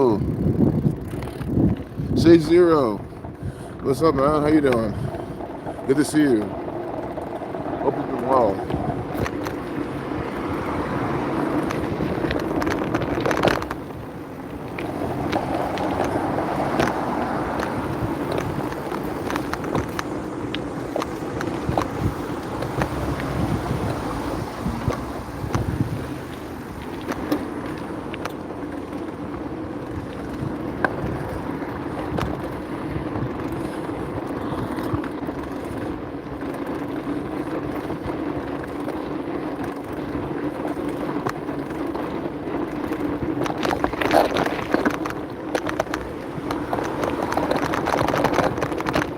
Yo, Sage Zero. What's up, man? How you doing? Good to see you. Hope you're doing well.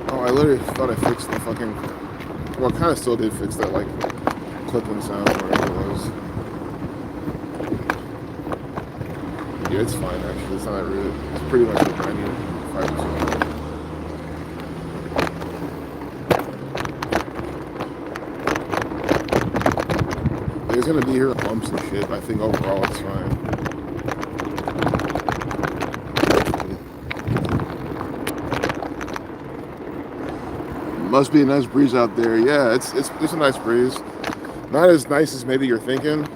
Oh, I literally thought I fixed the fucking. Well, I kind of still did fix that, like, clicking sound or whatever it was. Yeah, it's fine, actually. It's not really. It's pretty much like 95%. There's gonna be here bumps and shit, but I think overall it's fine. Must be a nice breeze out there. Yeah, it's a nice breeze. Not as nice as maybe you're thinking.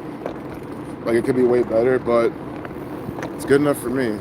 Like it could be way better, but it's good enough for me.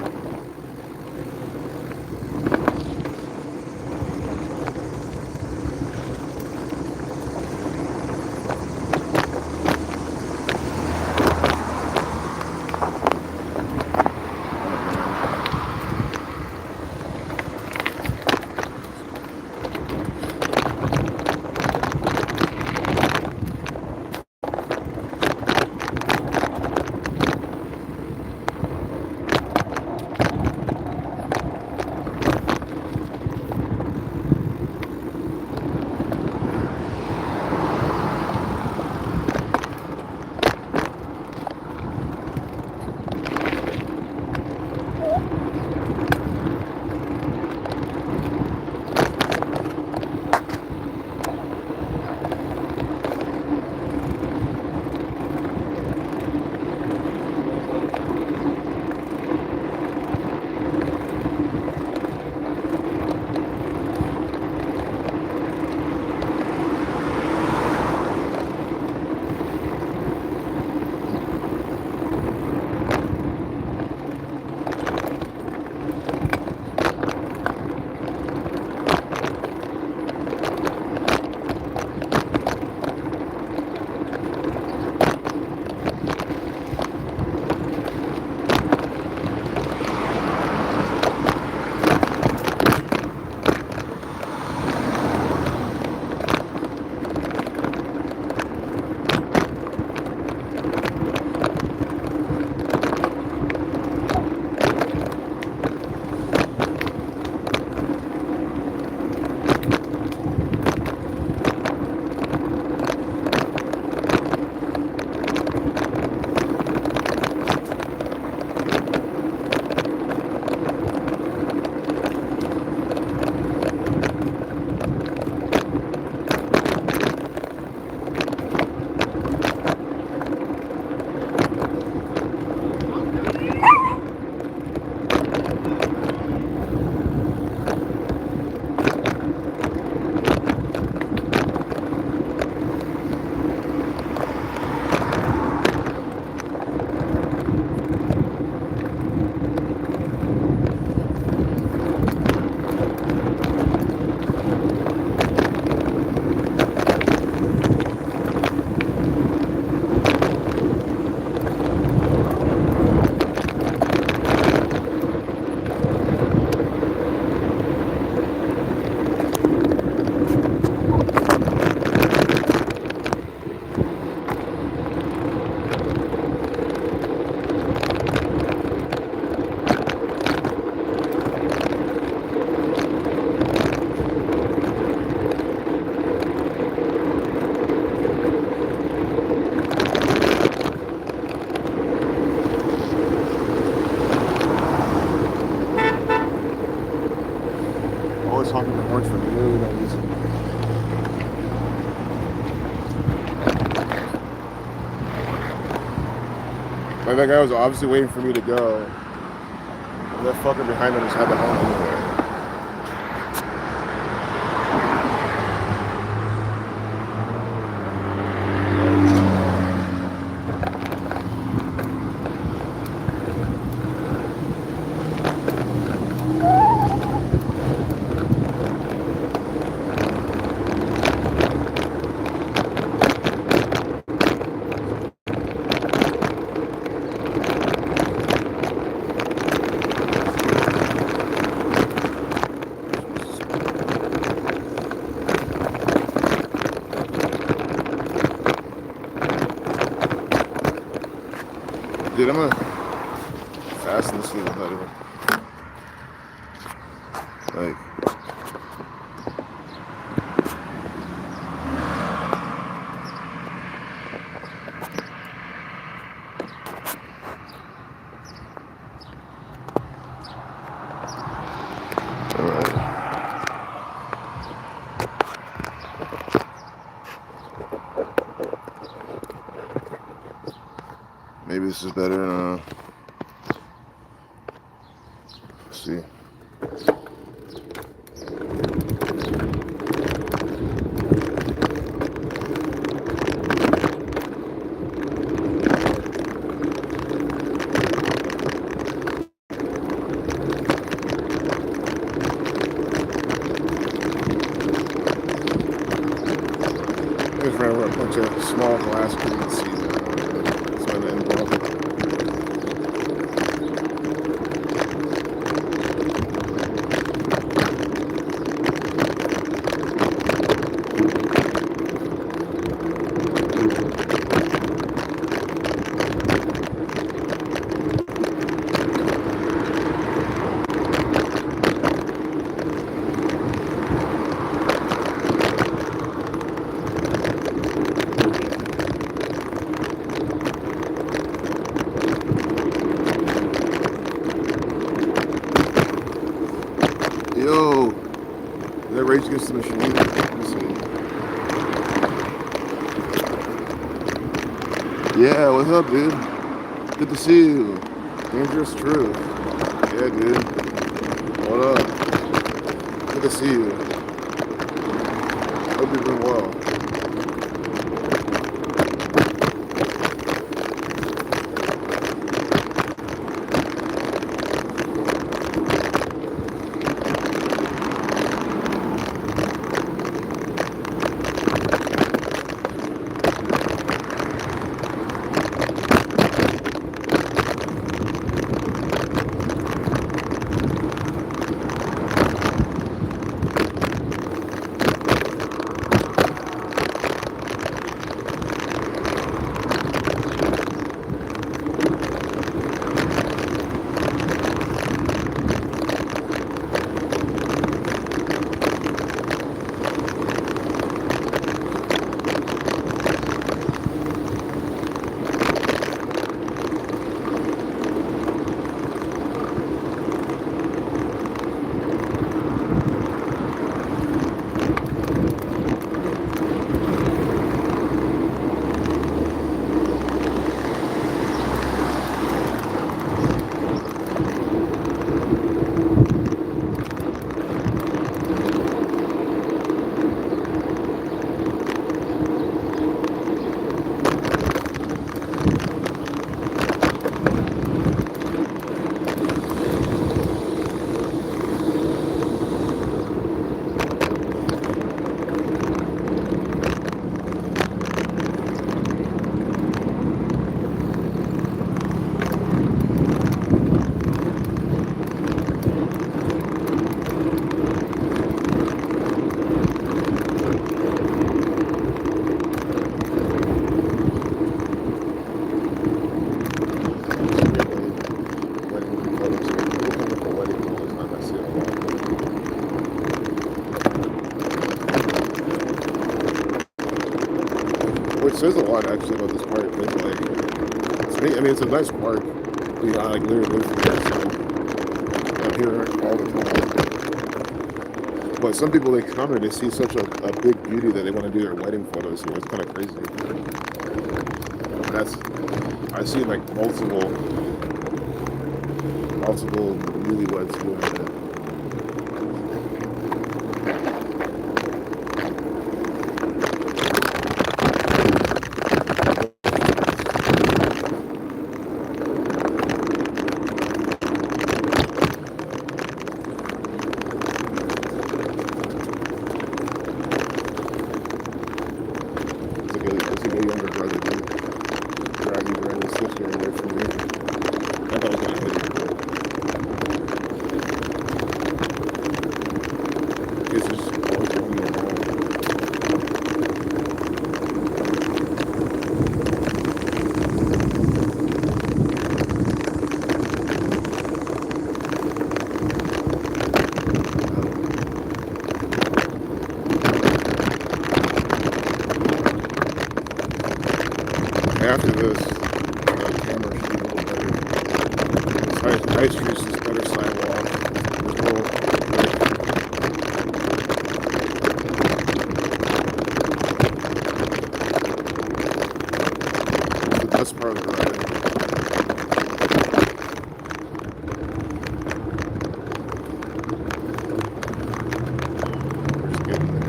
Always honking the horns for literally no reason. Like that guy was obviously waiting for me to go. And that fucker behind them just had the home anyway. Dude, I'm gonna fasten this little header. Like, alright. Maybe this is better. Let's see. I just ran over a bunch of small glass couldn't see that. It's gonna involve it. Yo, is that Rage Against the Machine? Let me see. Yeah, what's up, dude? Good to see you. Dangerous Truth. Yeah, dude. What up? Good to see you. Hope you're doing well. Which says a lot actually about this park. It's like, I mean, it's a nice park. You know, I like literally live here, so I'm here all the time. But some people, they come and they see such a big beauty that they want to do their wedding photos here. It's kind of crazy. I've seen like multiple Also, the newlyweds doing it. It's like a younger brother, dude. Drag you right his sister away from me. I thought I was gonna hit it, but it's just always going me around. After this, the camera should be a little better. High Street's just better sidewalk. It's the best part of the ride. We're just getting there.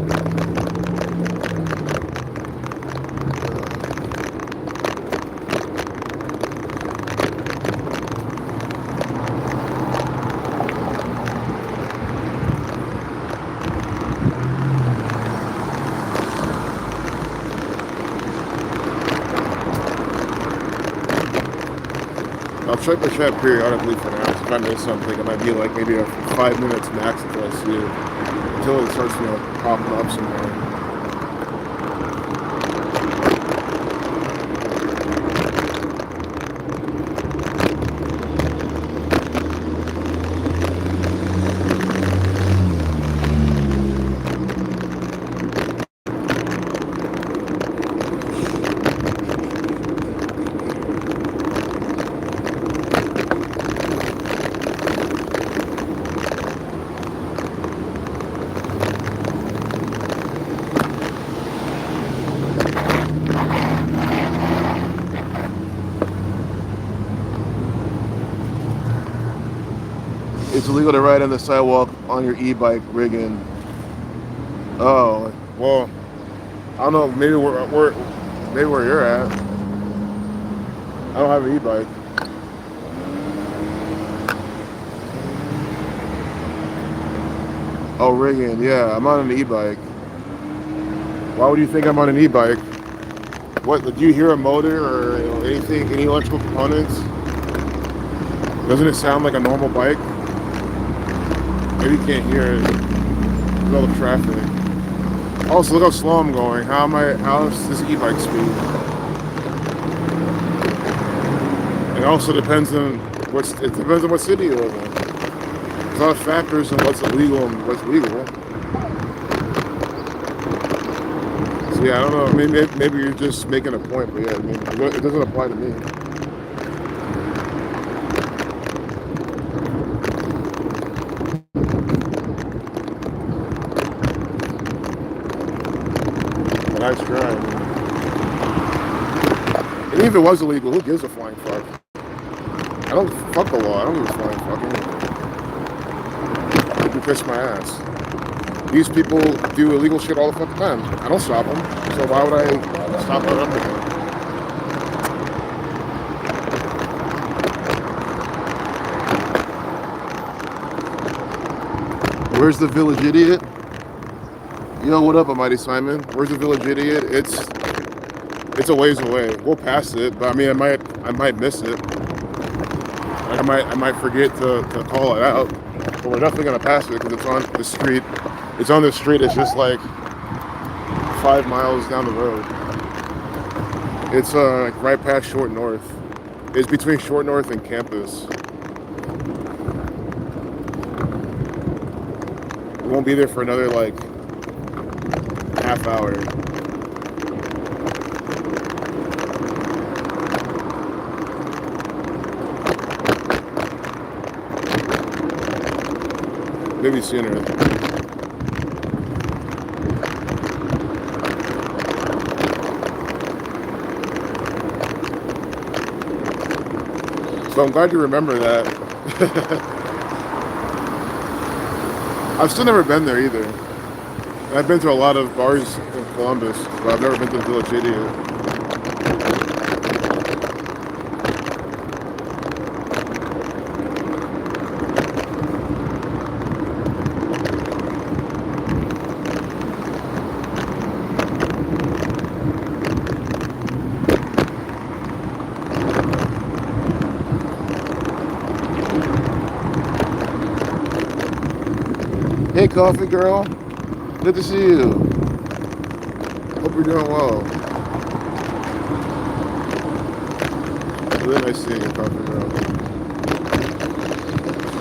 I'll check the chat periodically for now. If I miss something, it might be like maybe 5 minutes max until I see it. Until it starts, popping up somewhere. It's illegal to ride on the sidewalk on your e-bike rigging. Oh, well, I don't know. Maybe where you're at. I don't have an e-bike. Oh, rigging. Yeah, I'm on an e-bike. Why would you think I'm on an e-bike? What? Do you hear a motor or anything? Any electrical components? Doesn't it sound like a normal bike? Maybe you can't hear it with all the traffic. Also, look how slow I'm going. How's this e-bike speed? It also depends on what city you live in. There's a lot of factors in what's illegal and what's legal. So yeah, I don't know. Maybe you're just making a point, but yeah, I mean, it doesn't apply to me. Nice try. And even if it was illegal, who gives a flying fuck? I don't fuck the law. I don't give a flying fucking. You can kiss my ass. These people do illegal shit all the fucking time. I don't stop them. So why would I stop what I'm doing? Where's the village idiot? Yo, what up, Mighty Simon? Where's the village idiot? It's a ways away. We'll pass it, but I mean, I might miss it. I might forget to call it out. But we're definitely gonna pass it because it's on the street. It's on the street. It's just like 5 miles down the road. It's like right past Short North. It's between Short North and Campus. We won't be there for another like half hour. Maybe sooner. So I'm glad you remember that. I've still never been there either. I've been to a lot of bars in Columbus, but I've never been to Village 80 yet. Hey, coffee girl. Good to see you. Hope you're doing well. Really nice seeing you, coffee girl.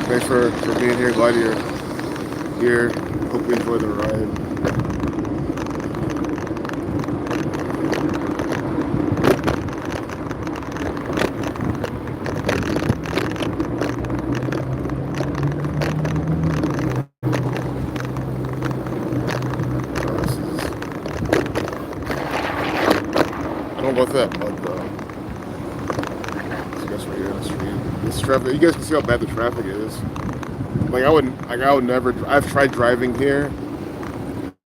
Thanks for being here. Glad you're here. Hope you enjoy the ride. I don't go with that mud though. I guess we're here in the street. This traffic. You guys can see how bad the traffic is. I would never. I've tried driving here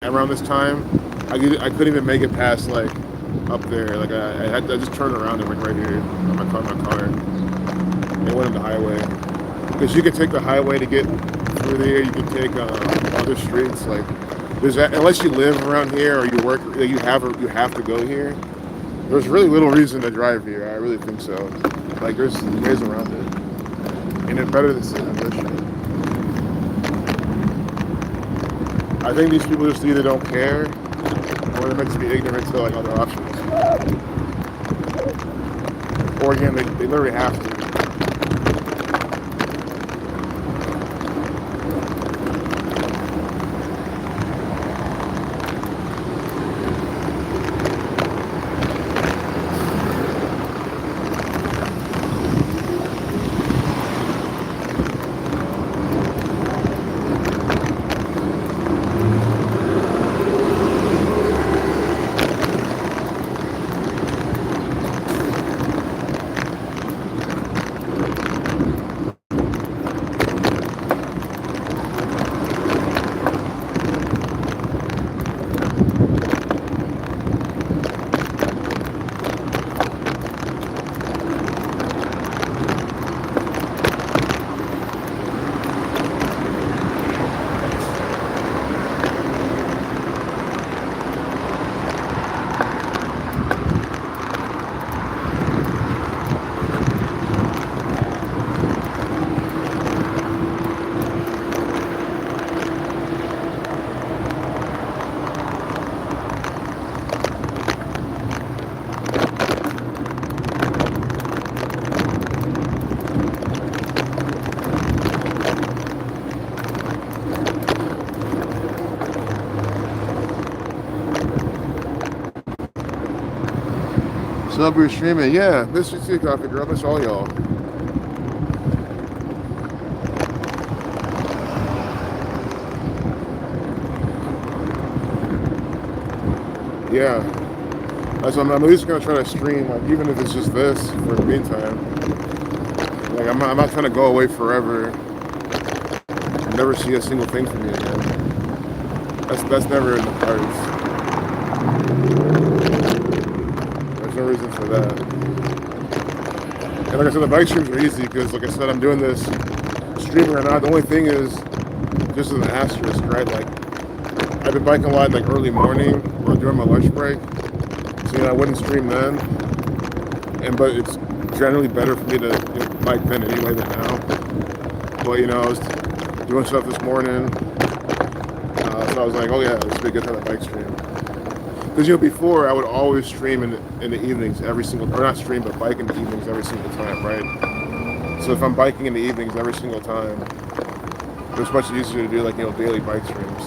around this time. I couldn't even make it past like up there. Like I just turned around and went right here on my car. It went on the highway because you can take the highway to get through there. You can take other streets. Like there's unless you live around here or you work, you have to go here. There's really little reason to drive here. I really think so. Like there's ways around it, and it's better than sitting in this shit. I think these people just either don't care or they're meant to be ignorant to like other options. Or again, they literally have to. Sub, you're streaming. Yeah, miss you too, coffee girl. Miss all y'all. Yeah. That's what I'm at least gonna try to stream, like even if it's just this for the meantime. Like I'm not trying to go away forever. Never see a single thing from me again. That's never in the cards. There's no reason for that. And like I said, the bike streams are easy because, like I said, I'm doing this streaming or not. The only thing is, just as an asterisk, right? Like I've been biking a lot like early morning or during my lunch break, so I wouldn't stream then. But it's generally better for me to bike then anyway than now. But I was doing stuff this morning, so I was like, oh yeah, this would be a good time to bike stream. Because before I would always stream in the evenings every single, or not stream, but bike in the evenings every single time, right? So if I'm biking in the evenings every single time, it's much easier to do like daily bike streams.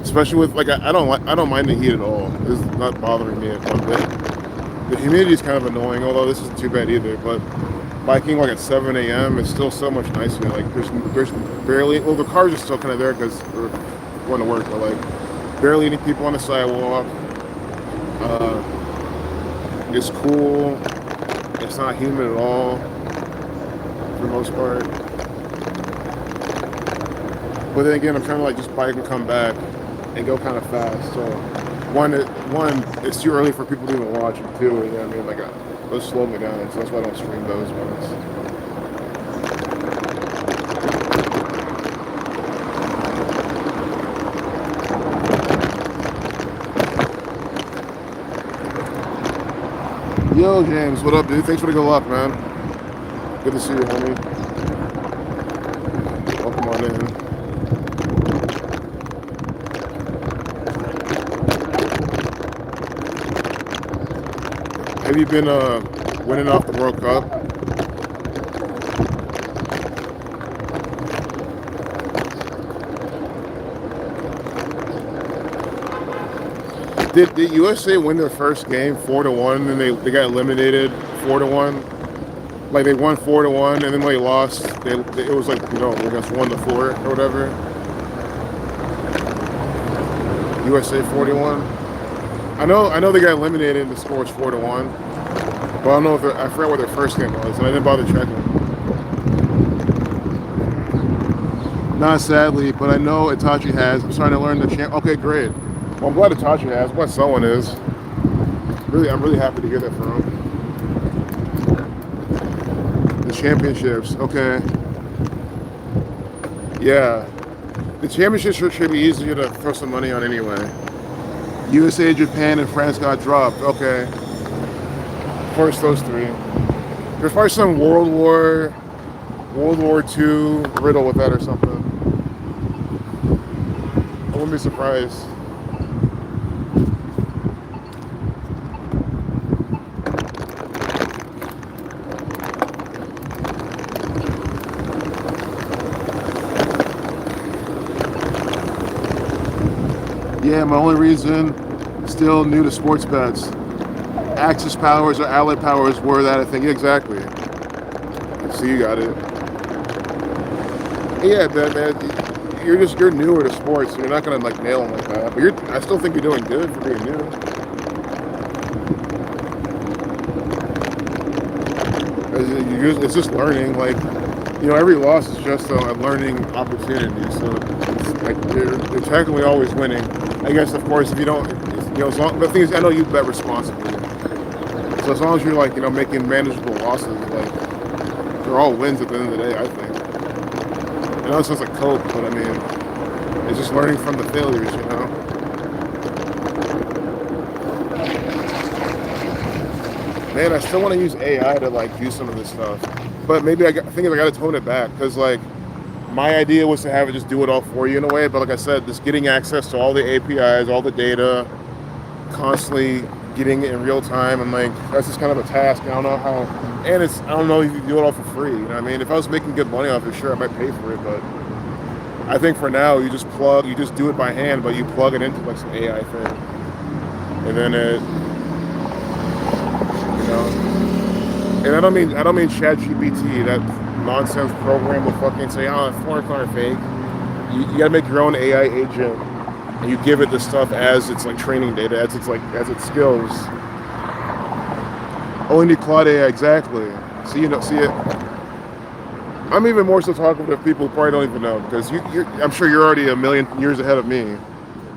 Especially with I don't mind the heat at all. It's not bothering me one bit. The humidity is kind of annoying, although this isn't too bad either. But biking like at 7 a.m. is still so much nicer. Like there's barely, well, the cars are still kind of there because we're going to work, but like barely any people on the sidewalk. It's cool. It's not humid at all for the most part. But then again, I'm trying to like just bike and come back and go kind of fast. So one, it's too early for people to even watch it too. You know what I mean? Like, those slow me down, so that's why I don't stream those ones. Yo, James, what up, dude? Thanks for the good luck, man. Good to see you, homie. Welcome on in. Have you been winning off the World Cup? Did USA win their first game 4-1, and they got eliminated 4-1? Like they won 4-1, and then they lost. It was like, you know, against 1-4 or whatever. USA 41. I know they got eliminated and the score was 4-1, but I don't know if I forgot what their first game was, and I didn't bother checking. Not sadly, but I know Itachi has. I'm starting to learn the champ. Okay, great. Well, I'm glad Itachi has. I'm glad someone is. I'm really happy to hear that from him. The championships. Okay. Yeah. The championships should be easier to throw some money on anyway. USA, Japan, and France got dropped. Okay. First, those three. There's probably some World War II riddle with that or something. I wouldn't be surprised. Yeah, my only reason, still new to sports bets. Axis Powers or Allied Powers were that, I think. Exactly. So you got it. Yeah, man, you're newer to sports, so you're not gonna like nail them like that. But I still think you're doing good for being new. It's just learning. Like, you know, every loss is just a learning opportunity. So it's like you're technically always winning. I guess, of course, if you don't, you know, the thing is, I know you bet responsibly. So as long as you're like, you know, making manageable losses, like they're all wins at the end of the day, I think. I know it sounds like cope, but I mean, it's just learning from the failures, you know. Man, I still want to use AI to like do some of this stuff, but maybe I think I got to tone it back because like. My idea was to have it just do it all for you in a way, but like I said, just getting access to all the APIs, all the data, constantly getting it in real time, and like that's just kind of a task. I don't know how, and I don't know if you can do it all for free. You know what I mean? If I was making good money off it, sure, I might pay for it, but I think for now, you just do it by hand, but you plug it into like some AI thing, and then it, you know. And I don't mean ChatGPT, that nonsense program will fucking say, oh, foreign car fake. You gotta make your own AI agent, and you give it the stuff as it's like training data, as its skills. Only need Claude AI, exactly. See it. I'm even more so talking to people who probably don't even know, because I'm sure you're already a million years ahead of me.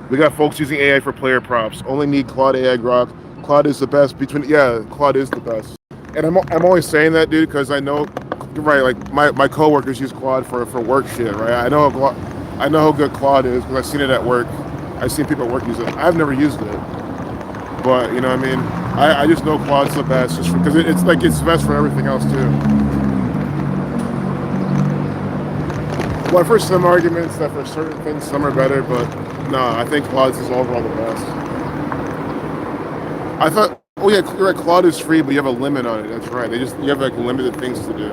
We got folks using AI for player props. Only need Claude AI Grok. Claude is the best Claude is the best. And I'm only saying that, dude, because I know, right, like my coworkers use Claude for work shit, right? I know how good Claude is because I've seen it at work. I've seen people at work use it. I've never used it, but you know what I mean? I just know Claude's the best just because it's the best for everything else too. Well, I've heard some arguments that for certain things some are better, but no, I think Claude's is overall the best. I thought, oh yeah, you're right, Claude is free, but you have a limit on it. That's right. You have like limited things to do.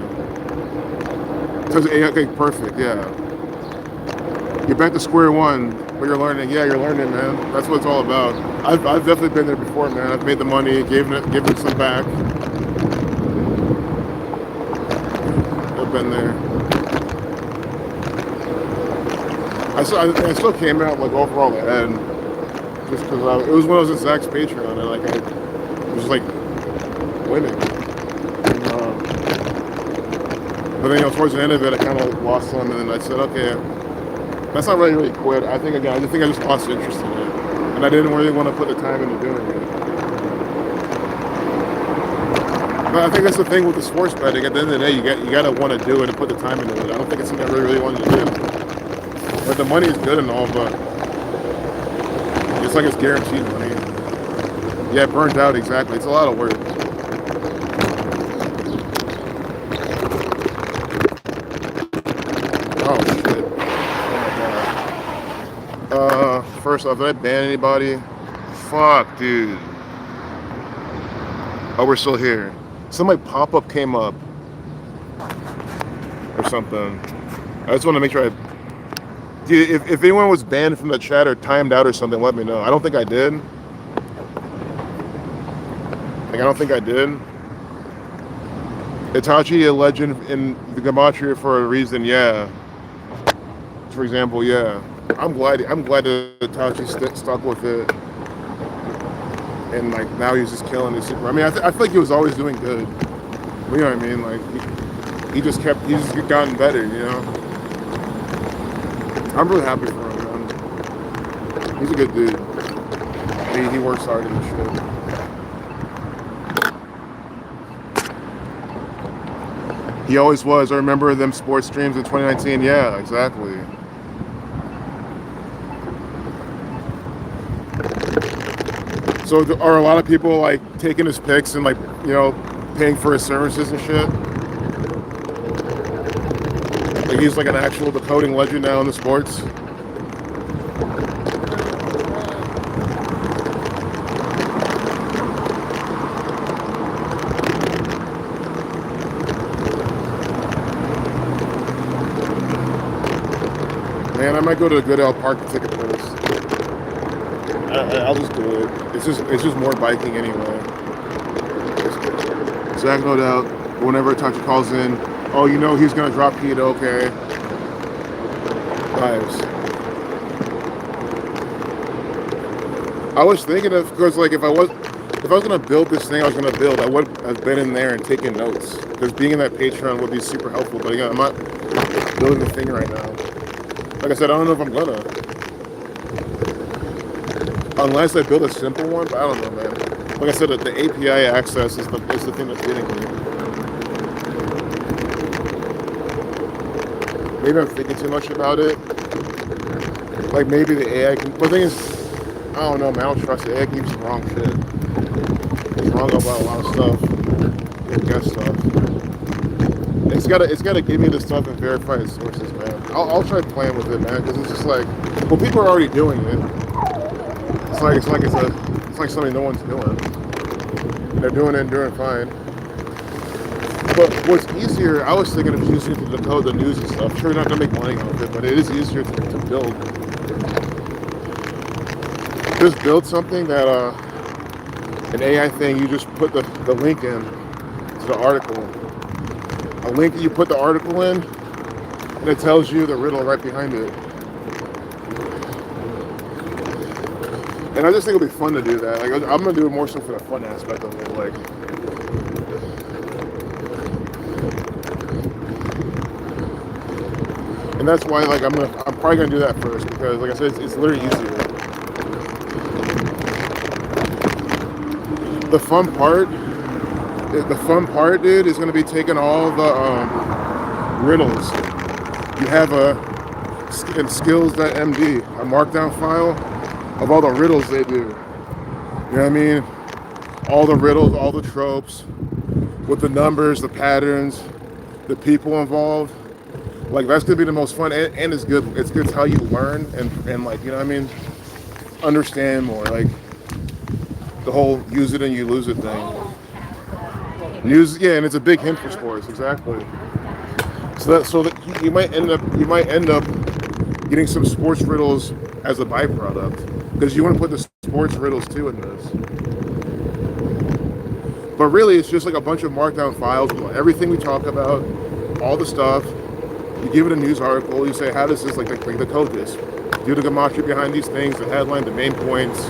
So okay, perfect, yeah. you're back to square one, but you're learning. Yeah, you're learning, man. That's what it's all about. I've definitely been there before, man. I've made the money, given some back. I've been there. I still came out like overall ahead, just because it was when I was in Zach's Patreon, and like I was like winning. But then, towards the end of it, I kind of like lost some, and then I said, okay, that's not really quit. I think again, I think I just lost interest in it, and I didn't really want to put the time into doing it. But I think that's the thing with the sports betting. At the end of the day, you gotta want to do it and put the time into it. I don't think it's something I really wanted to do. But the money is good and all, but it's like it's guaranteed money. Yeah, burnt out, exactly. It's a lot of work. Oh shit. Oh my god. First off, did I ban anybody? Fuck, dude. Oh, we're still here. Some like pop-up came up or something. I just want to make sure Dude, if anyone was banned from the chat or timed out or something, let me know. I don't think I did. Like, I don't think I did. Itachi, a legend in the Gematria for a reason, yeah. For example, yeah. I'm glad that Itachi stuck with it. And like now he's just killing the super. I mean, I feel like he was always doing good. You know what I mean? Like he's just gotten better, you know? I'm really happy for him, man. He's a good dude. He works hard in this shit. He always was. I remember them sports streams in 2019. Yeah, exactly. So are a lot of people like taking his picks and like, paying for his services and shit? Like he's like an actual decoding legend now in the sports. Man, I might go to the Goodell Park to take a piss. I'll just do it. It's just more biking anyway. Zach, no doubt. Whenever Itachi calls in, oh, he's gonna drop Keto. Okay. Vibes. I was thinking of, because like if I was gonna build this thing, I would have been in there and taken notes. Because being in that Patreon would be super helpful. But again, I'm not building the thing right now. Like I said, I don't know if I'm gonna. Unless I build a simple one, but I don't know, man. Like I said, the API access is the thing that's getting me. Maybe I'm thinking too much about it. Like maybe the AI can. The thing is, I don't know, man. I don't trust the AI. Keeps wrong shit. It's wrong about a lot of stuff. It guess stuff. It's gotta give me the stuff and verify its sources, man. I'll try playing with it, man, because it's just like, well, people are already doing it. It's like something no one's doing. They're doing it and doing fine. But what's easier, I was thinking of using it to decode the news and stuff. Sure, you're not gonna make money off it, but it is easier to build. Just build something that an AI thing. You just put the link in to the article. A link that you put the article in, and it tells you the riddle right behind it. And I just think it'll be fun to do that. Like I'm gonna do it more so for the fun aspect of it. Like, and that's why like I'm probably gonna do that first, because like I said, it's literally easier. The fun part, dude, is gonna be taking all the riddles. You have in skills.md, a markdown file of all the riddles they do. You know what I mean? All the riddles, all the tropes, with the numbers, the patterns, the people involved. Like that's gonna be the most fun, and it's good. It's good how you learn and like, you know what I mean? Understand more, like the whole use it and you lose it thing. And it's a big hint for sports, exactly. So that you might end up getting some sports riddles as a byproduct, because you want to put the sports riddles too in this. But really, it's just like a bunch of markdown files with everything we talk about, all the stuff. You give it a news article. You say, how does this, like the code this? Do the gematria behind these things, the headline, the main points.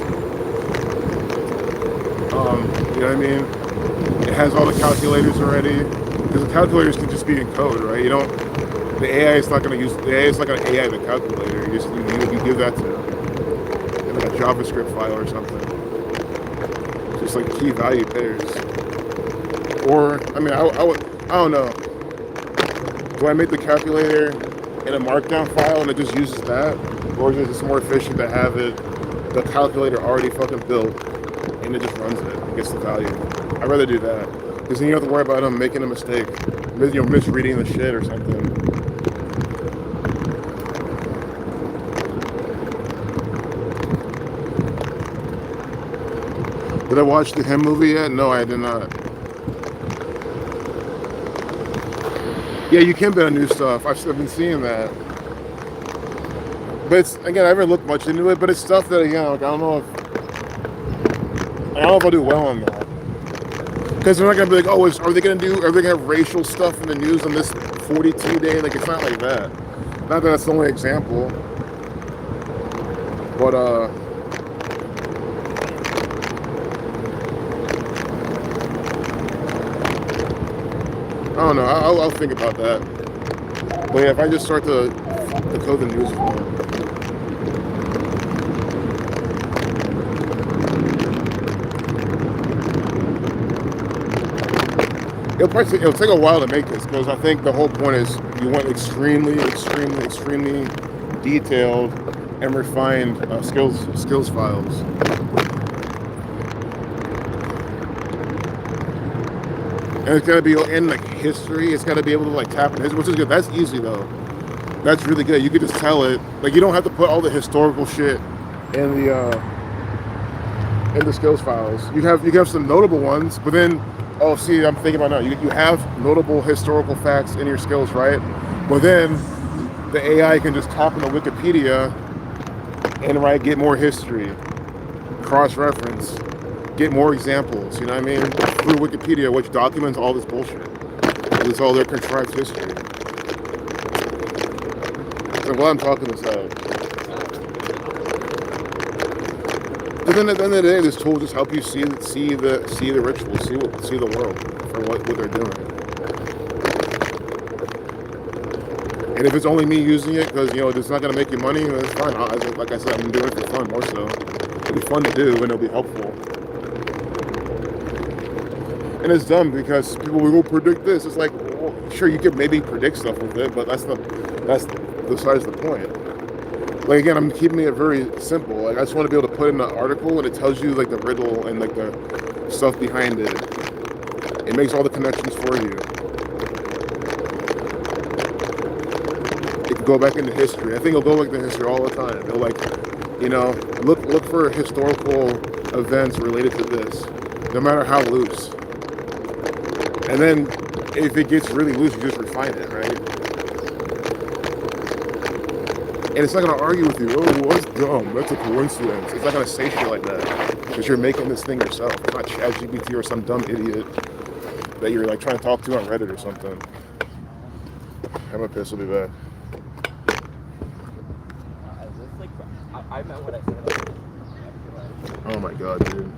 You know what I mean? It has all the calculators already, because the calculators can just be in code, right? You don't. The AI is not going to use. The AI is not going to AI the calculator. You give that to like a JavaScript file or something. Just like key value pairs. Or I mean, I don't know. Do I make the calculator in a markdown file and it just uses that, or is it just more efficient to have the calculator already fucking built and it just runs it and gets the value? I'd rather do that, because then you don't have to worry about them making a mistake, misreading the shit or something. Did I watch the Him movie yet? No, I did not. Yeah, you can bet on new stuff. I've been seeing that. But it's, again, I haven't looked much into it, but it's stuff that, again, like, I don't know if I'll do well on that. Because they're not gonna be like, oh, are they gonna have racial stuff in the news on this 42 day? Like, it's not like that. Not that that's the only example. But I don't know. I'll think about that. But yeah, if I just start to code the news for it. It'll take a while to make this, because I think the whole point is you want extremely detailed and refined skills files. And it's gotta be in like history. It's gotta be able to like tap in history, which is good. That's easy though. That's really good. You could just tell it. Like, you don't have to put all the historical shit in the skills files. You have some notable ones, but then oh, see, I'm thinking about now. You have notable historical facts in your skills, right? But then the AI can just tap into Wikipedia and get more history, cross-reference, get more examples. You know what I mean? Through Wikipedia, which documents all this bullshit. It's all their contrived history. So while I'm talking this out. But then at the end of the day, this tool just helps you see the rituals, see the world for what they're doing. And if it's only me using it because it's not gonna make you money, then it's fine. Like I said, I'm doing it for fun more so. It'll be fun to do and it'll be helpful. And it's dumb because people will predict this. It's like, well, sure, you could maybe predict stuff with it, but that's besides the point. Like, again, I'm keeping it very simple. Like, I just want to be able to put in an article and it tells you like the riddle and like the stuff behind it. It makes all the connections for you. It can go back into history. I think it'll go back into history all the time. It'll look for historical events related to this, no matter how loose. And then if it gets really loose, you just refine it, right? And it's not going to argue with you. Oh, that's dumb. That's a coincidence. It's not going to say shit like that, because you're making this thing yourself. It's not ChatGPT or some dumb idiot that you're like trying to talk to on Reddit or something. I'm a piss. I'll be back. I meant what I said. Oh my god, dude.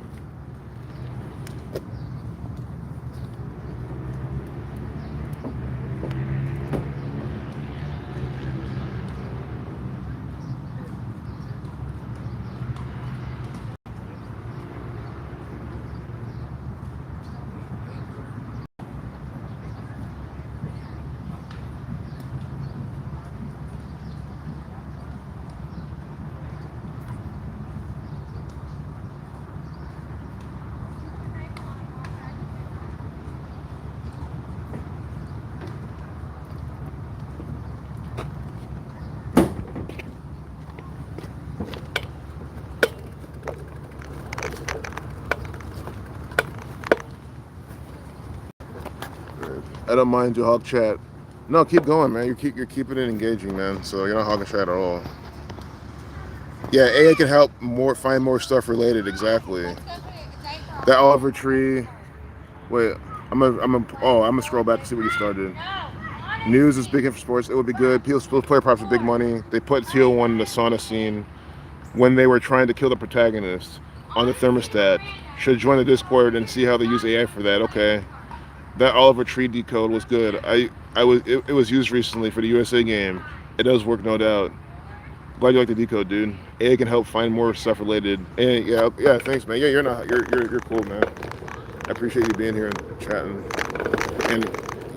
I don't mind your hog chat. No, keep going, man. You're keeping it engaging, man. So you're not hogging chat at all. Yeah, AI can help find more stuff related. Exactly. That Oliver Tree. Wait, I'm gonna scroll back to see where you started. News is big in for sports. It would be good. People player props for big money. They put TL1 in the sauna scene when they were trying to kill the protagonist on the thermostat. Should join the Discord and see how they use AI for that. Okay, that Oliver Tree decode was good. It was used recently for the USA game. It does work, no doubt. Glad you like the decode, dude. AI can help find more stuff related. And yeah, thanks, man. Yeah, you're cool, man. I appreciate you being here and chatting.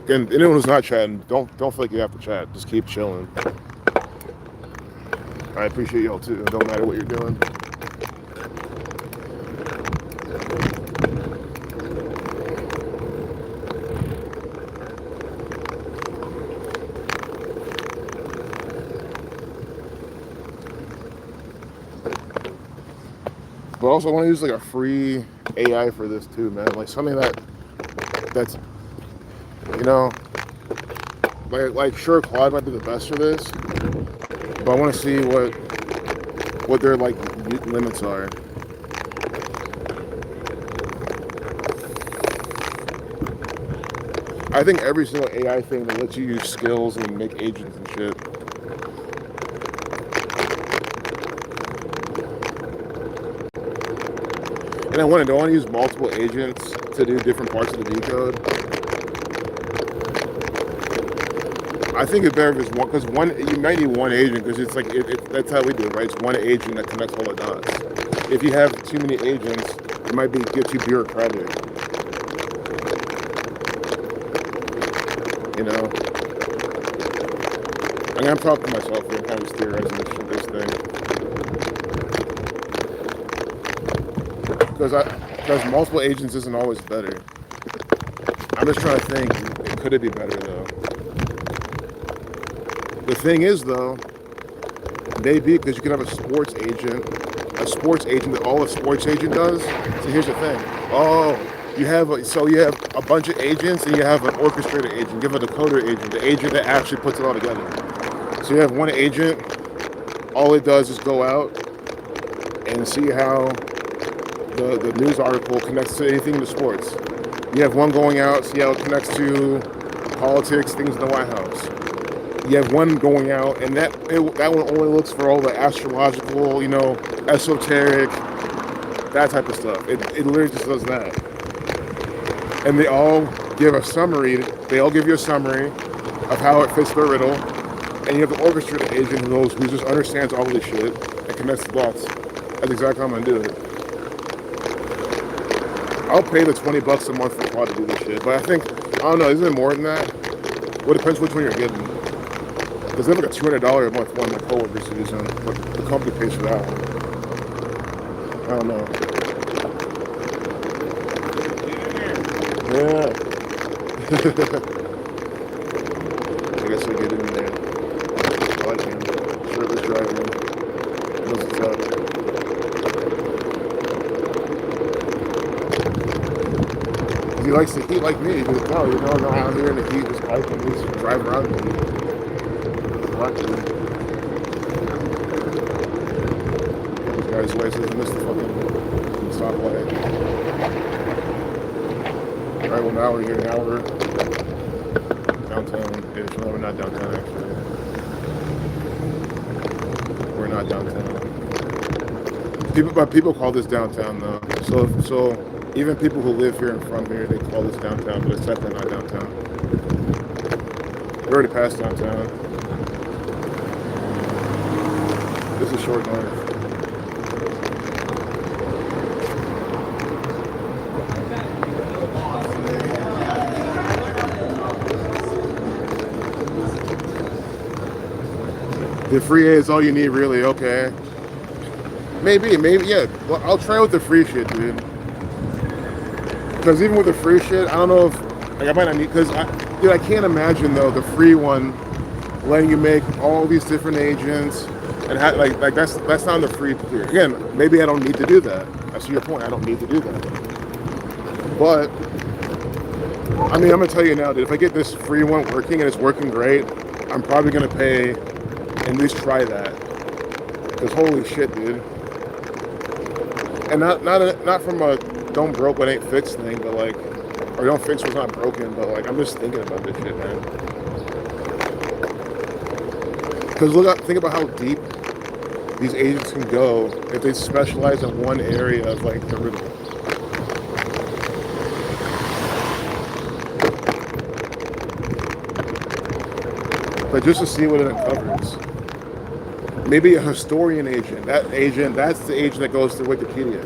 And anyone who's not chatting, don't feel like you have to chat. Just keep chilling. I appreciate y'all too. It don't matter what you're doing. But also, I want to use like a free AI for this too, man. Like something that's you know, like sure, Claude might be the best for this, but I want to see what their like limits are. I think every single AI thing that lets you use skills and make agents and shit. And I want to use multiple agents to do different parts of the decode. I think it's better if it's one, because you might need one agent, because it's like that's how we do it, right? It's one agent that connects all the dots. If you have too many agents, it might get too bureaucratic. You know, I mean, I'm talking to myself here, I'm kind of just theorizing this thing. Because multiple agents isn't always better. I'm just trying to think, could it be better though? The thing is though, maybe because you can have a sports agent that all a sports agent does. So here's the thing. Oh, you have a bunch of agents and you have an orchestrator agent, you have a decoder agent, the agent that actually puts it all together. So you have one agent, all it does is go out and see how the news article connects to anything in the sports. You have one going out, see how it connects to politics, things in the White House. You have one going out, and that one only looks for all the astrological, esoteric, that type of stuff. It literally just does that. And they all give a summary. They all give you a summary of how it fits their riddle. And you have the orchestrator agent who just understands all this shit and connects the dots. That's exactly how I'm gonna do it. I'll pay the $20 a month for Claude to do this shit, but I don't know, isn't it more than that? Well, it depends which one you're getting. Because they have like a $200 a month one my coworkers are using, but the company pays for that one. I don't know. Yeah. I guess I'll get in there. I like him. Shirtless driver. Knows what's up. He likes the heat like me. He goes, no, I'm out here in the heat, just biking, just driving around in the heat. This guy's way says I missed the fucking stoplight. Alright, well now we're here. Now we're downtown-ish. No, we're not downtown actually. We're not downtown. People call this downtown though. So even people who live here and from here, they call this downtown, but it's definitely not downtown. We're already past downtown. This is Short North. The free A is all you need, really. Okay. Maybe, yeah. Well, I'll try with the free shit, dude. Because even with the free shit, I don't know if I might not need. Because I can't imagine though the free one letting you make all these different agents and that's not the free tier. Again, maybe I don't need to do that. That's your point. I don't need to do that. But I mean, I'm gonna tell you now, dude. If I get this free one working and it's working great, I'm probably gonna pay and at least try that. Because holy shit, dude. And not from a don't broke what ain't fixed thing, but like, or don't fix what's not broken, but like, I'm just thinking about this shit, man. Because think about how deep these agents can go if they specialize in one area of like the riddle. But just to see what it uncovers. Maybe a historian agent. That's the agent that goes to Wikipedia.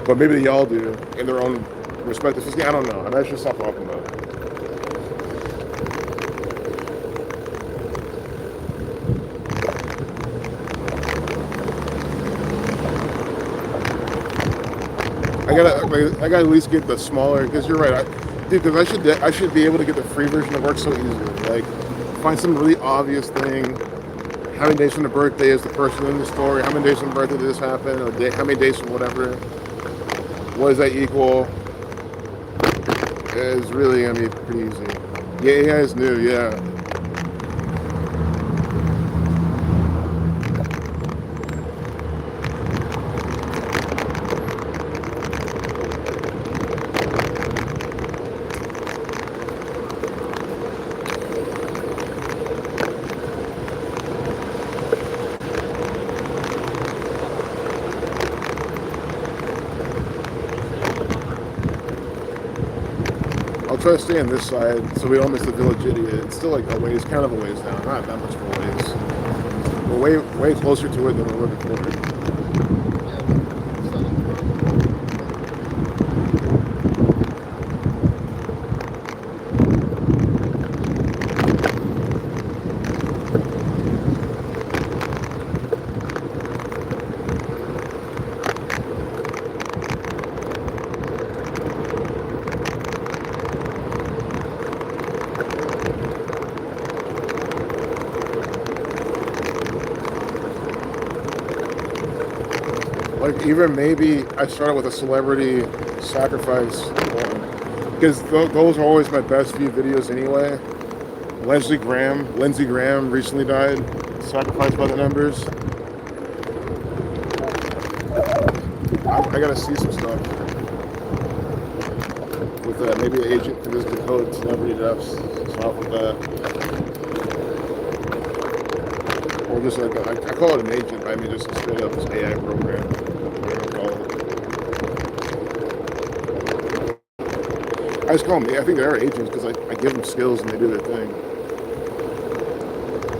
But maybe y'all do in their own respective system. I don't know. And that's just stop talking about it. I gotta at least get the smaller, because you're right, because I should be able to get the free version to work so easily. Like, find some really obvious thing. How many days from the birthday is the person in the story? How many days from the birthday did this happen? Or how many days from whatever? What does that equal? It's really gonna be pretty easy. Yeah, AI is new. Yeah. I'll try to stay on this side so we don't miss the village idiot. It's still like a ways, kind of a ways down, not that much of a ways. We're way closer to it than we were before. Like, even maybe I started with a celebrity sacrifice one, because those are always my best view videos anyway. Lindsey Graham recently died, sacrificed by the numbers. I gotta see some stuff with that. Maybe an agent can just decode celebrity deaths, stuff with that. Or just like I call it an agent, but I mean just a straight up just AI program. I just call them, I think they are agents because I give them skills and they do their thing.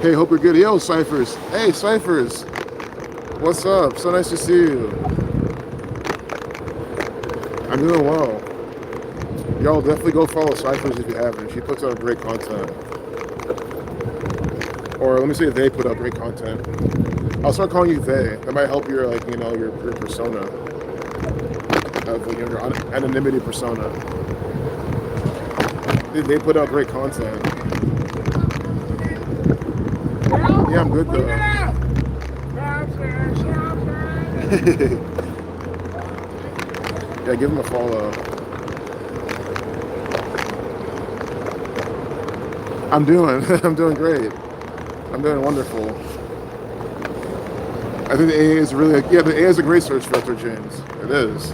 Hey, hope you're good. Yo, Cyphers. Hey, Cyphers. What's up? So nice to see you. I'm doing well. Y'all definitely go follow Cyphers if you haven't. She puts out great content. Or let me say they put out great content. I'll start calling you they. That might help your, like, you know, your persona. Of your anonymity persona. They put out great content. Yeah, I'm good though. Yeah, give him a follow. I'm doing great. I'm doing wonderful. I think the AA is really, the AA is a great search filter, James. It is.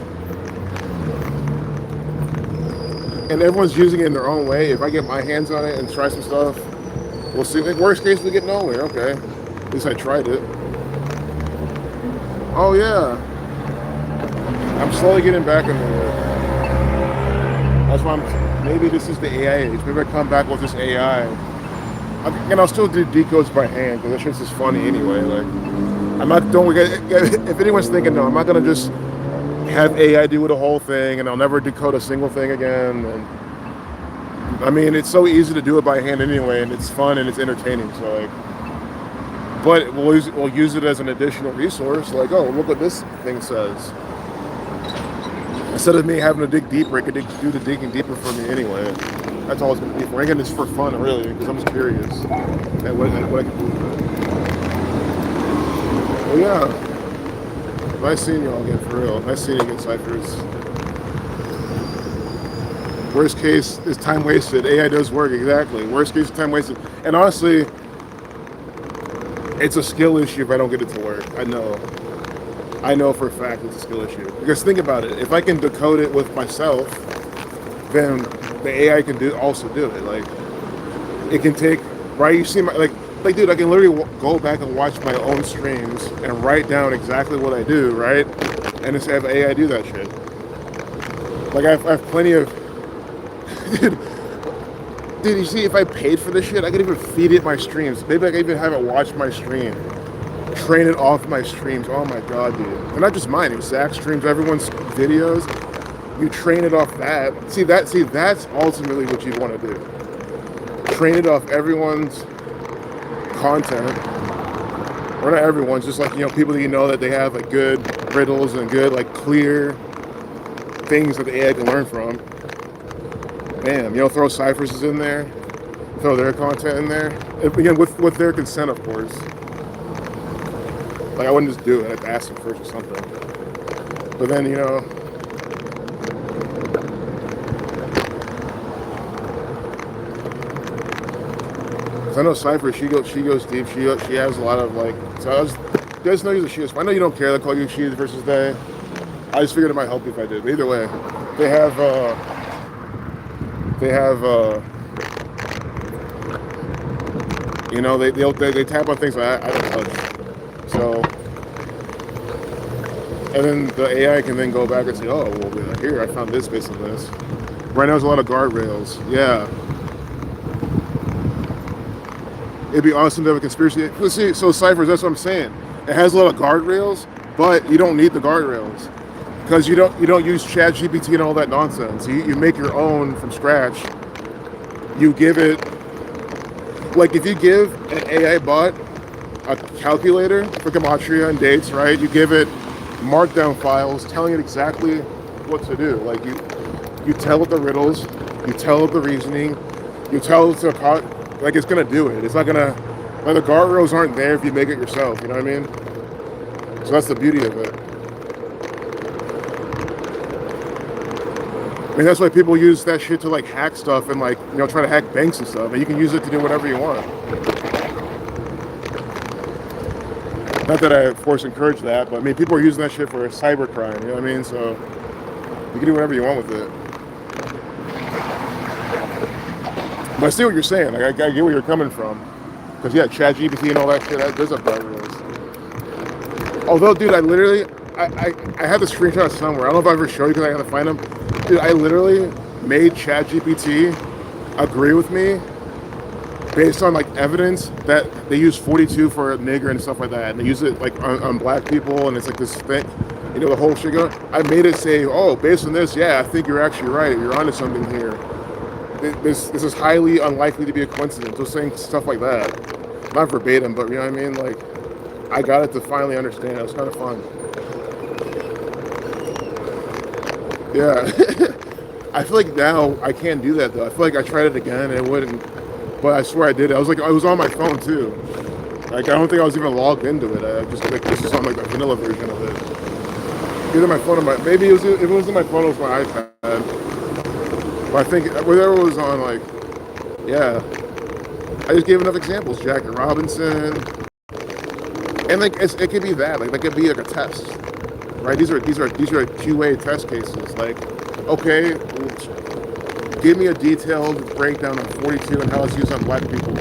And everyone's using it in their own way. If I get my hands on it and try some stuff, we'll see. Like, worst case, we get nowhere. Okay. At least I tried it. Oh, yeah. I'm slowly getting back into it. That's why maybe this is the AI age. Maybe I come back with this AI. And I'll still do decodes by hand because that shit's just funny anyway. Like, I'm not, if anyone's thinking, no, I'm not going to just have AI do the whole thing and I'll never decode a single thing again. And I mean, it's so easy to do it by hand anyway, and it's fun and it's entertaining. So like, but we'll use it as an additional resource. Like, oh, look what this thing says. Instead of me having to dig deeper, it could do the digging deeper for me anyway. That's all it's going to be for. Again, it's for fun, really, because I'm just curious at what I can do with it. Well, yeah. Nice seeing you all again, for real. Nice seeing you again, Cyphers. Worst case is time wasted. AI does work, exactly. Worst case is time wasted. And honestly, It's a skill issue if I don't get it to work. I know for a fact it's a skill issue. Because think about it, if I can decode it with myself, then the AI can also do it. Like, it can take, right? You see my, like, dude, I can literally go back and watch my own streams and write down exactly what I do, right? And just have AI do that shit. Like, I have plenty of, dude, you see, if I paid for this shit, I could even feed it my streams. Maybe I could even have it watch my stream, train it off my streams. Oh my god, dude. And not just mine, it's Zach streams, everyone's videos. You train it off that. See, that's ultimately what you want to do. Train it off everyone's content. Or not everyone's, just like, you know, people that you know that they have like good riddles and good, like, clear things that the AI can learn from. Bam, you know, throw ciphers in there, throw their content in there. Again, with their consent, of course. Like, I wouldn't just do it, I'd ask them first or something. But then, you know, I know Cypher, she goes deep. She has a lot of, like, so you guys know you're a she. I know you don't care. They call you she versus they. I just figured it might help you if I did. But either way, they have you know, they tap on things that I don't touch. So, and then the AI can then go back and say, oh, well, here, I found this based on this. Right now there's a lot of guardrails. Yeah. It'd be awesome to have a conspiracy. See, so ciphers, that's what I'm saying. It has a lot of guardrails, but you don't need the guardrails because you don't use ChatGPT and all that nonsense. You make your own from scratch. You give it, like, if you give an AI bot a calculator for gematria and dates, right? You give it markdown files telling it exactly what to do. Like, you tell it the riddles, you tell it the reasoning, you tell it to, like, it's gonna do it. It's not gonna, like, the guardrails aren't there if you make it yourself, you know what I mean? So that's the beauty of it. I mean, that's why people use that shit to, like, hack stuff and, like, you know, try to hack banks and stuff. And you can use it to do whatever you want. Not that I, of course, encourage that, but I mean, people are using that shit for cybercrime, you know what I mean? So you can do whatever you want with it. But I see what you're saying. Like, I get where you're coming from. Because, yeah, ChatGPT and all that shit, there's a guardrails. Although, dude, I literally, I had the screenshot somewhere. I don't know if I ever showed you because I had to find them. Dude, I literally made ChatGPT agree with me based on, like, evidence that they use 42 for a nigger and stuff like that. And they use it, like, on black people, and it's like this thing. You know, the whole shit go. I made it say, oh, based on this, yeah, I think you're actually right. You're onto something here. This is highly unlikely to be a coincidence. Just saying stuff like that. Not verbatim, but you know what I mean? Like, I got it to finally understand. It was kind of fun. Yeah. I feel like now I can't do that, though. I feel like I tried it again and it wouldn't. But I swear I did it. I was on my phone, too. Like, I don't think I was even logged into it. I just, like, this is on, like, the vanilla version of it. Either my phone or maybe if it was in my phone, it was my iPad. But I think whatever was on, like, yeah, I just gave enough examples. Jackie Robinson, and, like, it could be that, like, could be like a test, right? These are QA test cases. Like, okay, give me a detailed breakdown of 42 and how it's used on black people,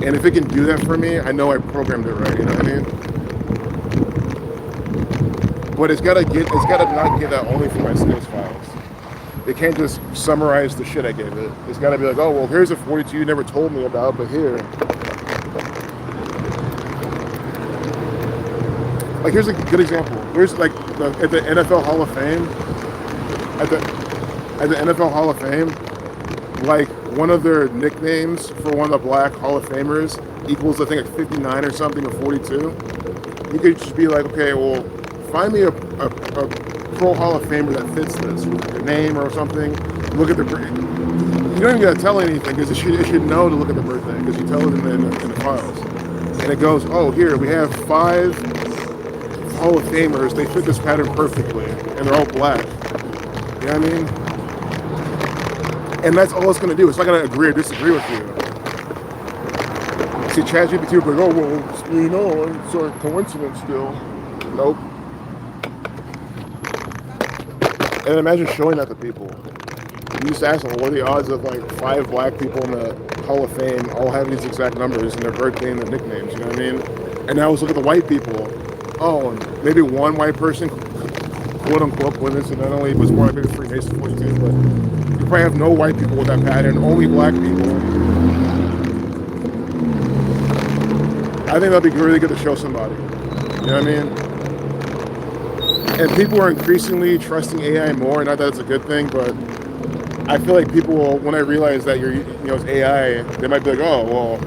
and if it can do that for me, I know I programmed it right. You know what I mean? But it's gotta not get that only from my sales files. It can't just summarize the shit I gave it. It's got to be like, oh, well, here's a 42 you never told me about, but here. Like, here's a good example. Here's, like, at the NFL Hall of Fame, at the NFL Hall of Fame, like, one of their nicknames for one of the black Hall of Famers equals, I think, like 59 or something, or 42. You could just be like, okay, well, find me a Pro Hall of Famer that fits this, with your name or something. Look at the birthday. You don't even gotta tell anything because it should know to look at the birthday because you tell it in the files. And it goes, oh, here we have 5 Hall of Famers. They fit this pattern perfectly, and they're all black. You know what I mean? And that's all it's gonna do. It's not gonna agree or disagree with you. See, ChatGPT would be like, oh, well, it's a coincidence still. Nope. And imagine showing that to people. You just ask them, what are the odds of like 5 black people in the Hall of Fame all having these exact numbers and their birthday and their nicknames, you know what I mean? And now let's look at the white people. Oh, and maybe one white person, quote unquote, coincidentally, was born maybe Freemason 42, but you probably have no white people with that pattern, only black people. I think that'd be really good to show somebody. You know what I mean? And people are increasingly trusting AI more. Not that it's a good thing, but I feel like people will, when I realize that it's AI, they might be like, oh, well,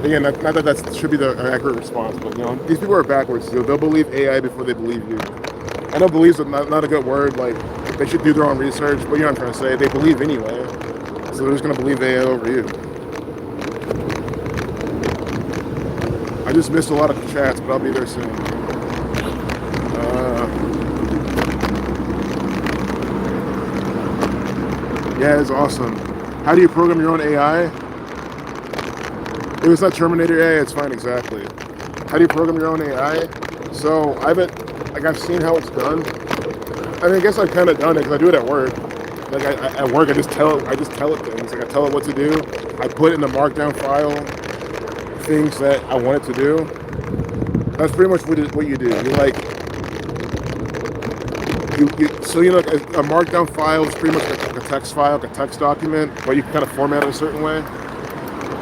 Again, not that that should be the accurate response, but these people are backwards. They'll believe AI before they believe you. I know believe's not a good word. Like, they should do their own research, but you know what I'm trying to say. They believe anyway, so they're just gonna believe AI over you. I just missed a lot of chats, but I'll be there soon. Yeah, it's awesome. How do you program your own AI? If it's not Terminator AI, it's fine, exactly. How do you program your own AI? So I've seen how it's done. I mean, I guess I've kind of done it because I do it at work. Like at work, I just tell it things. Like I tell it what to do. I put in a markdown file things that I want it to do. That's pretty much what you do. A markdown file is pretty much like a text file, like a text document, but you can kind of format it a certain way.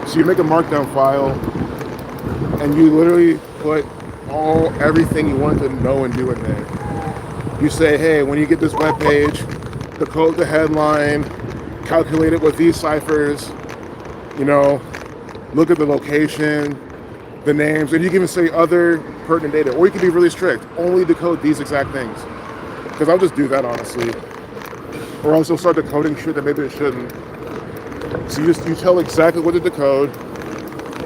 So you make a markdown file, and you literally put everything you want to know and do in there. You say, hey, when you get this web page, decode the headline, calculate it with these ciphers, look at the location, the names, and you can even say other pertinent data. Or you can be really strict, only decode these exact things. Because I'll just do that, honestly. Or else you'll start decoding shit that maybe it shouldn't. So you tell exactly what to decode,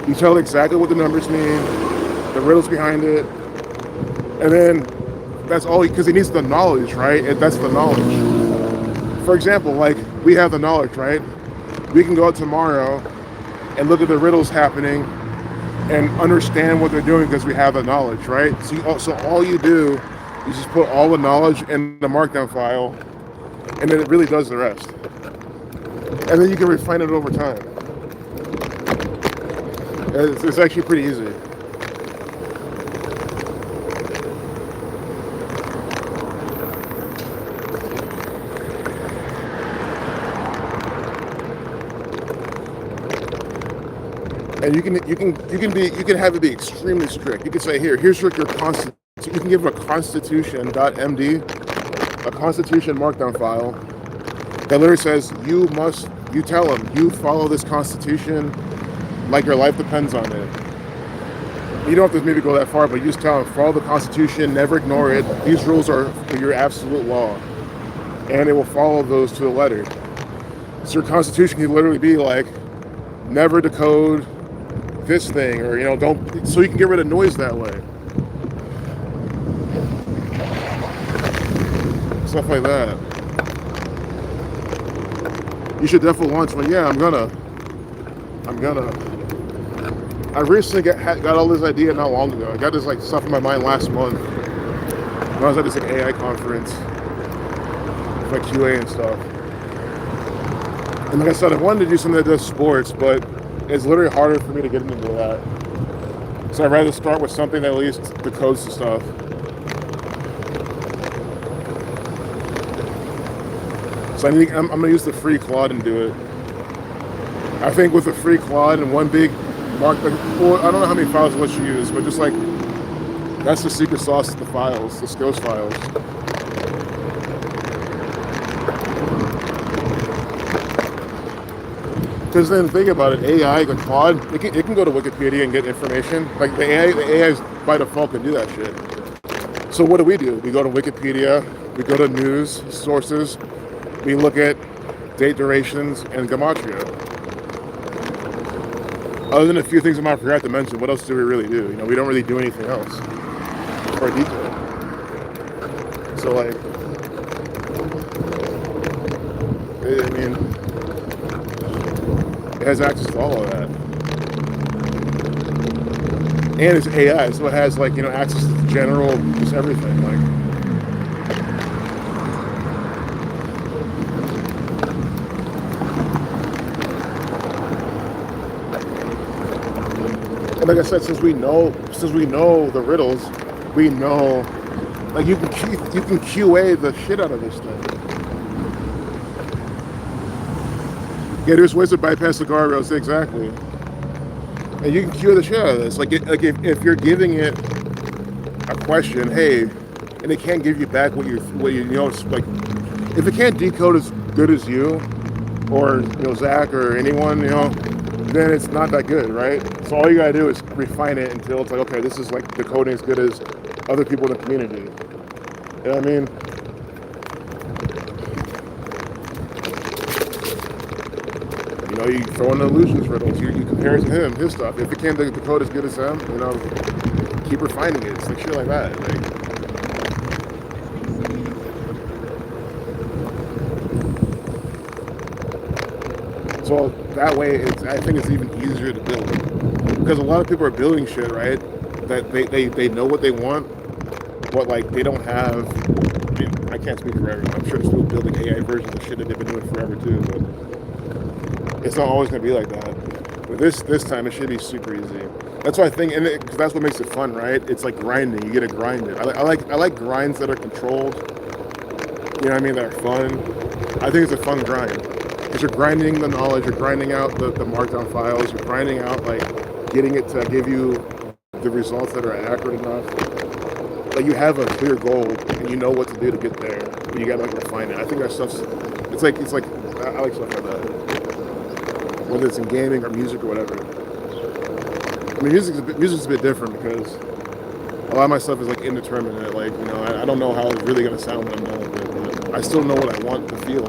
you tell exactly what the numbers mean, the riddles behind it, and then that's all, because he needs the knowledge, right? That's the knowledge. For example, like, we have the knowledge, right? We can go out tomorrow and look at the riddles happening and understand what they're doing because we have the knowledge, right? So all you do is just put all the knowledge in the markdown file, and then it really does the rest. And then you can refine it over time. It's actually pretty easy. And you can have it be extremely strict. You can say, here's your constitution. You can give it a constitution.md, a constitution markdown file that literally says you tell them, you follow this constitution like your life depends on it. You don't have to maybe go that far, but you just tell them, follow the constitution, never ignore it. These rules are your absolute law, and it will follow those to the letter. So your constitution can literally be like, never decode this thing, or don't, so you can get rid of noise that way. Stuff like that. You should definitely launch one. Yeah, I'm gonna. I recently got all this idea not long ago. I got this stuff in my mind last month when I was at this AI conference, like QA and stuff. And like I said, I wanted to do something that does sports, but it's literally harder for me to get into that. So I'd rather start with something that at least decodes the stuff. So I'm going to use the free Claude and do it. I think with the free Claude and one big mark, I don't know how many files it lets you use, but just that's the secret sauce to the files, the skills files. Because then think about it, AI, the Claude, it can go to Wikipedia and get information. Like the AI by default can do that shit. So what do? We go to Wikipedia, we go to news sources, we look at date durations and gematria. Other than a few things I might forgot to mention, what else do we really do? We don't really do anything else for detail. So It has access to all of that. And it's AI, so it has like, access to the general, just everything. Like, and like I said, since we know the riddles, we know, like, you can QA the shit out of this thing. Yeah, there's ways to bypass the guardrails, exactly. And you can cure the shit out of this. Like if you're giving it a question, hey, and it can't give you back what you like, if it can't decode as good as you, or Zach or anyone, then it's not that good, right? So all you gotta do is refine it until it's like, okay, this is like decoding as good as other people in the community. You know what I mean? You throw in the illusions riddles, you compare it to him, his stuff. If it can't decode as good as him, keep refining it. It's like shit like that. So that way, I think it's even easier to build. Because a lot of people are building shit, right? That they know what they want, but like they don't have. I mean, I can't speak for everyone. I'm sure they're still building AI versions of shit that they've been doing forever too. But it's not always gonna be like that. But this time it should be super easy. That's what I think, and because that's what makes it fun, right? It's like grinding. You get to grind it. I like grinds that are controlled. You know what I mean? That are fun. I think it's a fun grind because you're grinding the knowledge. You're grinding out the markdown files. You're grinding out like getting it to give you the results that are accurate enough. Like you have a clear goal and you know what to do to get there. But you gotta like refine it. I think that stuff's. It's like I like stuff like that. Whether it's in gaming or music or whatever. I mean, music's a bit different because a lot of my stuff is like indeterminate. Like, I don't know how it's really gonna sound when I'm done with it, but I still know what I want to feel.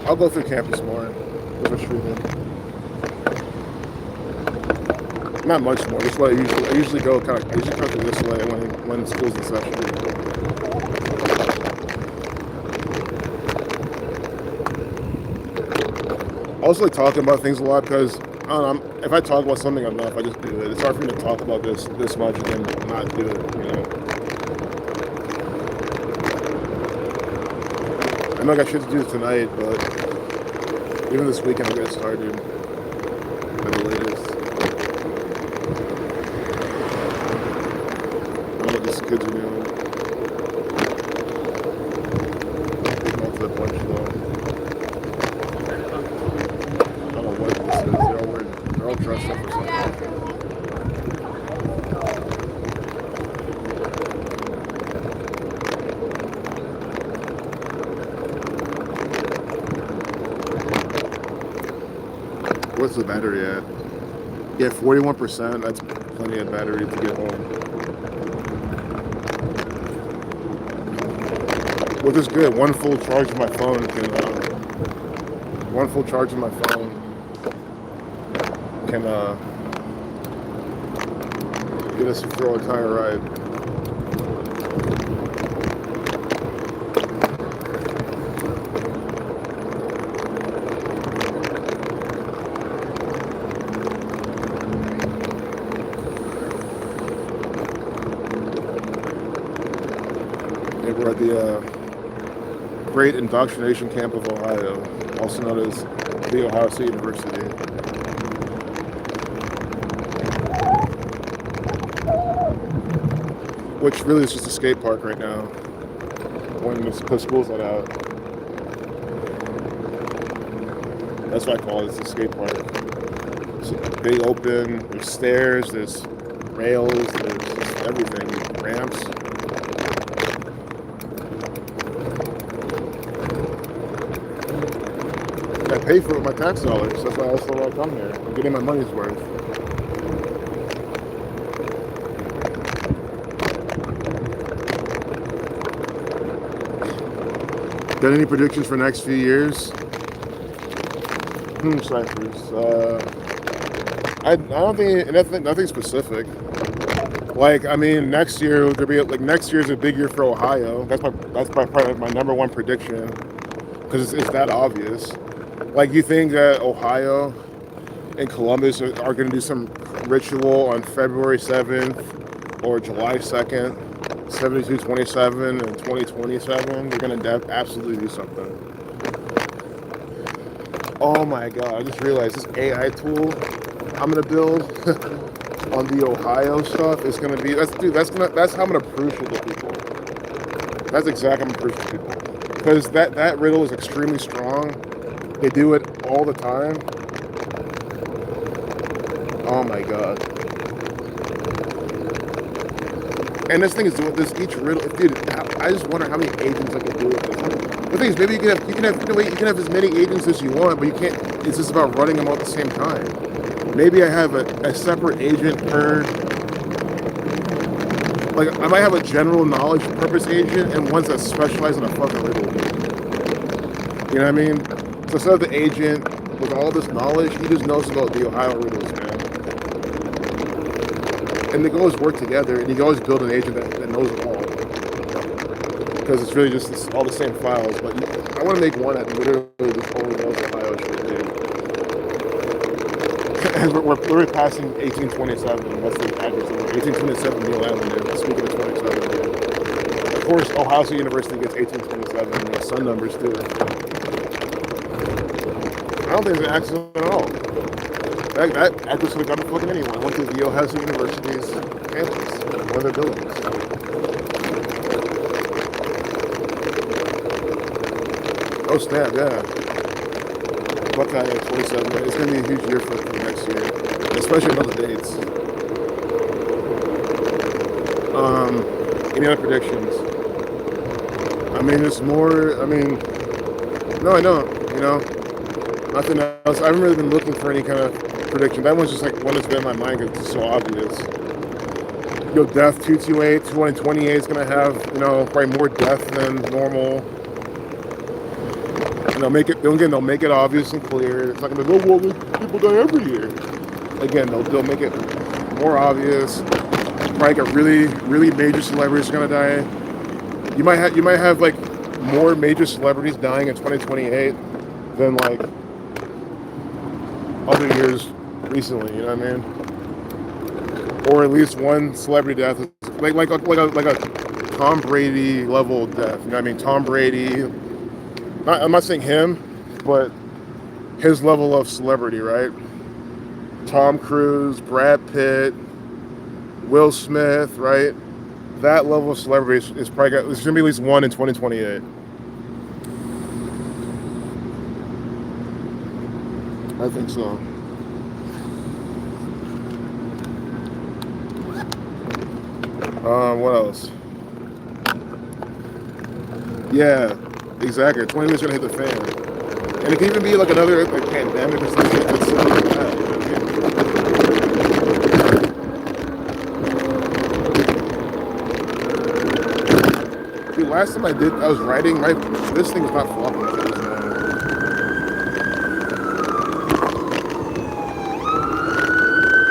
I'll go through campus more. Go for streaming. Not much more. This way I usually go kind of. I usually come through this way when school's in session. I also like talking about things a lot because if I talk about something enough, I just do it. It's hard for me to talk about this much and then not do it. I know I got shit to do tonight, but even this weekend I'll get started at the latest. These kids are doing. Off the bunch though. I don't know what this is. They're all dressed up or something. What's the battery at? Yeah, 41%. That's plenty of battery to get home. Which is good. One full charge of my phone can get us through our entire ride. We're at the Great Indoctrination Camp of Ohio, also known as The Ohio State University. Which really is just a skate park right now, because school's not out. That's what I call it, it's a skate park. It's big open, there's stairs, there's rails, there's everything, ramps. I pay for it with my tax dollars. That's why I come here. I'm getting my money's worth. Got any predictions for next few years? Cyphers. I don't think nothing specific. Like, I mean, next year there'll be like next year's a big year for Ohio. That's probably my number one prediction because it's that obvious. Like, you think that Ohio and Columbus are going to do some ritual on February 7th or July 2nd, 7227 and 2027? They're going to absolutely do something. Oh my God, I just realized this AI tool I'm going to build on the Ohio stuff is going to be, that's how I'm going to prove shit to people. That's exactly how I'm going to prove to people. Because that riddle is extremely strong. They do it all the time. Oh my God. And this thing is doing this each riddle. Dude, I just wonder how many agents I can do with this. The thing is, maybe you can have as many agents as you want, but you can't. It's just about running them all at the same time. Maybe I have a separate agent per. Like, I might have a general knowledge purpose agent and ones that specialize in a fucking riddle. You know what I mean? So instead of the agent with all this knowledge, he just knows about the Ohio riddles, man. And they always work together, and you can always build an agent that knows it all. Because it's really just all the same files. But I want to make one that literally just only knows Ohio shit, dude. And we're literally passing 1827. That's the address. 1827 Neal Avenue. Speaking of 27, dude. Of course, Ohio State University gets 1827. And the sun numbers too. I don't think it's an accident at all. That address would have gotten fucking anyone. I went to the Ohio State University's campus, one of their buildings. Oh snap, yeah. Buckeye at 27. It's going to be a huge year for next year, especially on the dates. Any other predictions? I mean, it's more, I mean, no, I don't, you know. Nothing else. I haven't really been looking for any kind of prediction. That one's just like one that's been in my mind because it's so obvious. Death 228, 2128 is going to have, probably more death than normal. They'll make it obvious and clear. It's not going to be, well, people die every year. Again, they'll make it more obvious. Probably got really, really major celebrities are going to die. You might have like more major celebrities dying in 2028 than like other years recently, you know what I mean? Or at least one celebrity death, like a Tom Brady level death. You know what I mean? Tom Brady. I'm not saying him, but his level of celebrity, right? Tom Cruise, Brad Pitt, Will Smith, right? That level of celebrity is probably there's gonna be at least one in 2028. I think so. What else? Yeah, exactly. 20 is gonna hit the fan, and it can even be like another pandemic or something like that. Dude, last time I was writing, this thing was not flopping.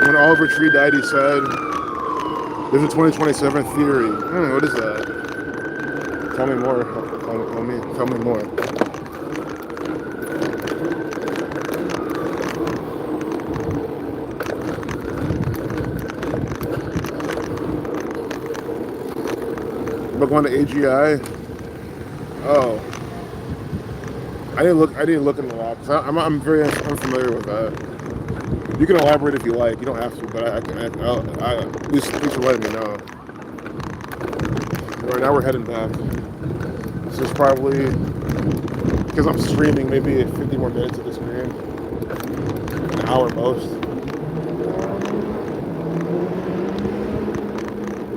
When Oliver Tree died, he said, "There's a 2027 theory." What is that? Tell me more. Tell me more. But going to AGI. Oh, I didn't look into that because I'm very unfamiliar with that. You can elaborate if you like. You don't have to, but at least let me know. Right now we're heading back. This is probably, because I'm streaming, maybe 50 more minutes of the stream. An hour most.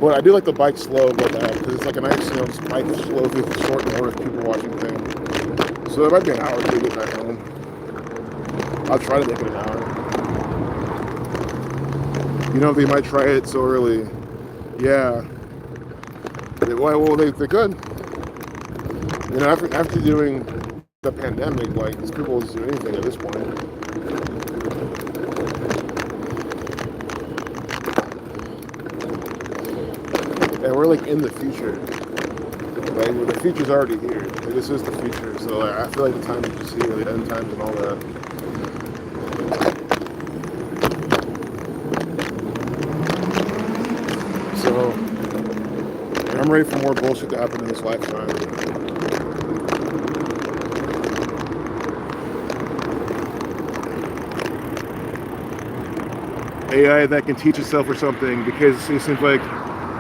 But I do like the bike slow go back because it's like a nice, just bike slow through the short notice people watching thing. So it might be an hour to get back home. I'll try to make it an hour. They might try it so early. Yeah. Well, they could. After doing the pandemic, like, these people will just do anything at this point. we're like in the future. Like the future's already here. Like, this is the future. So like, I feel like the time is just here, the end times and all that. So I'm ready for more bullshit to happen in this lifetime. AI that can teach itself or something, because it seems like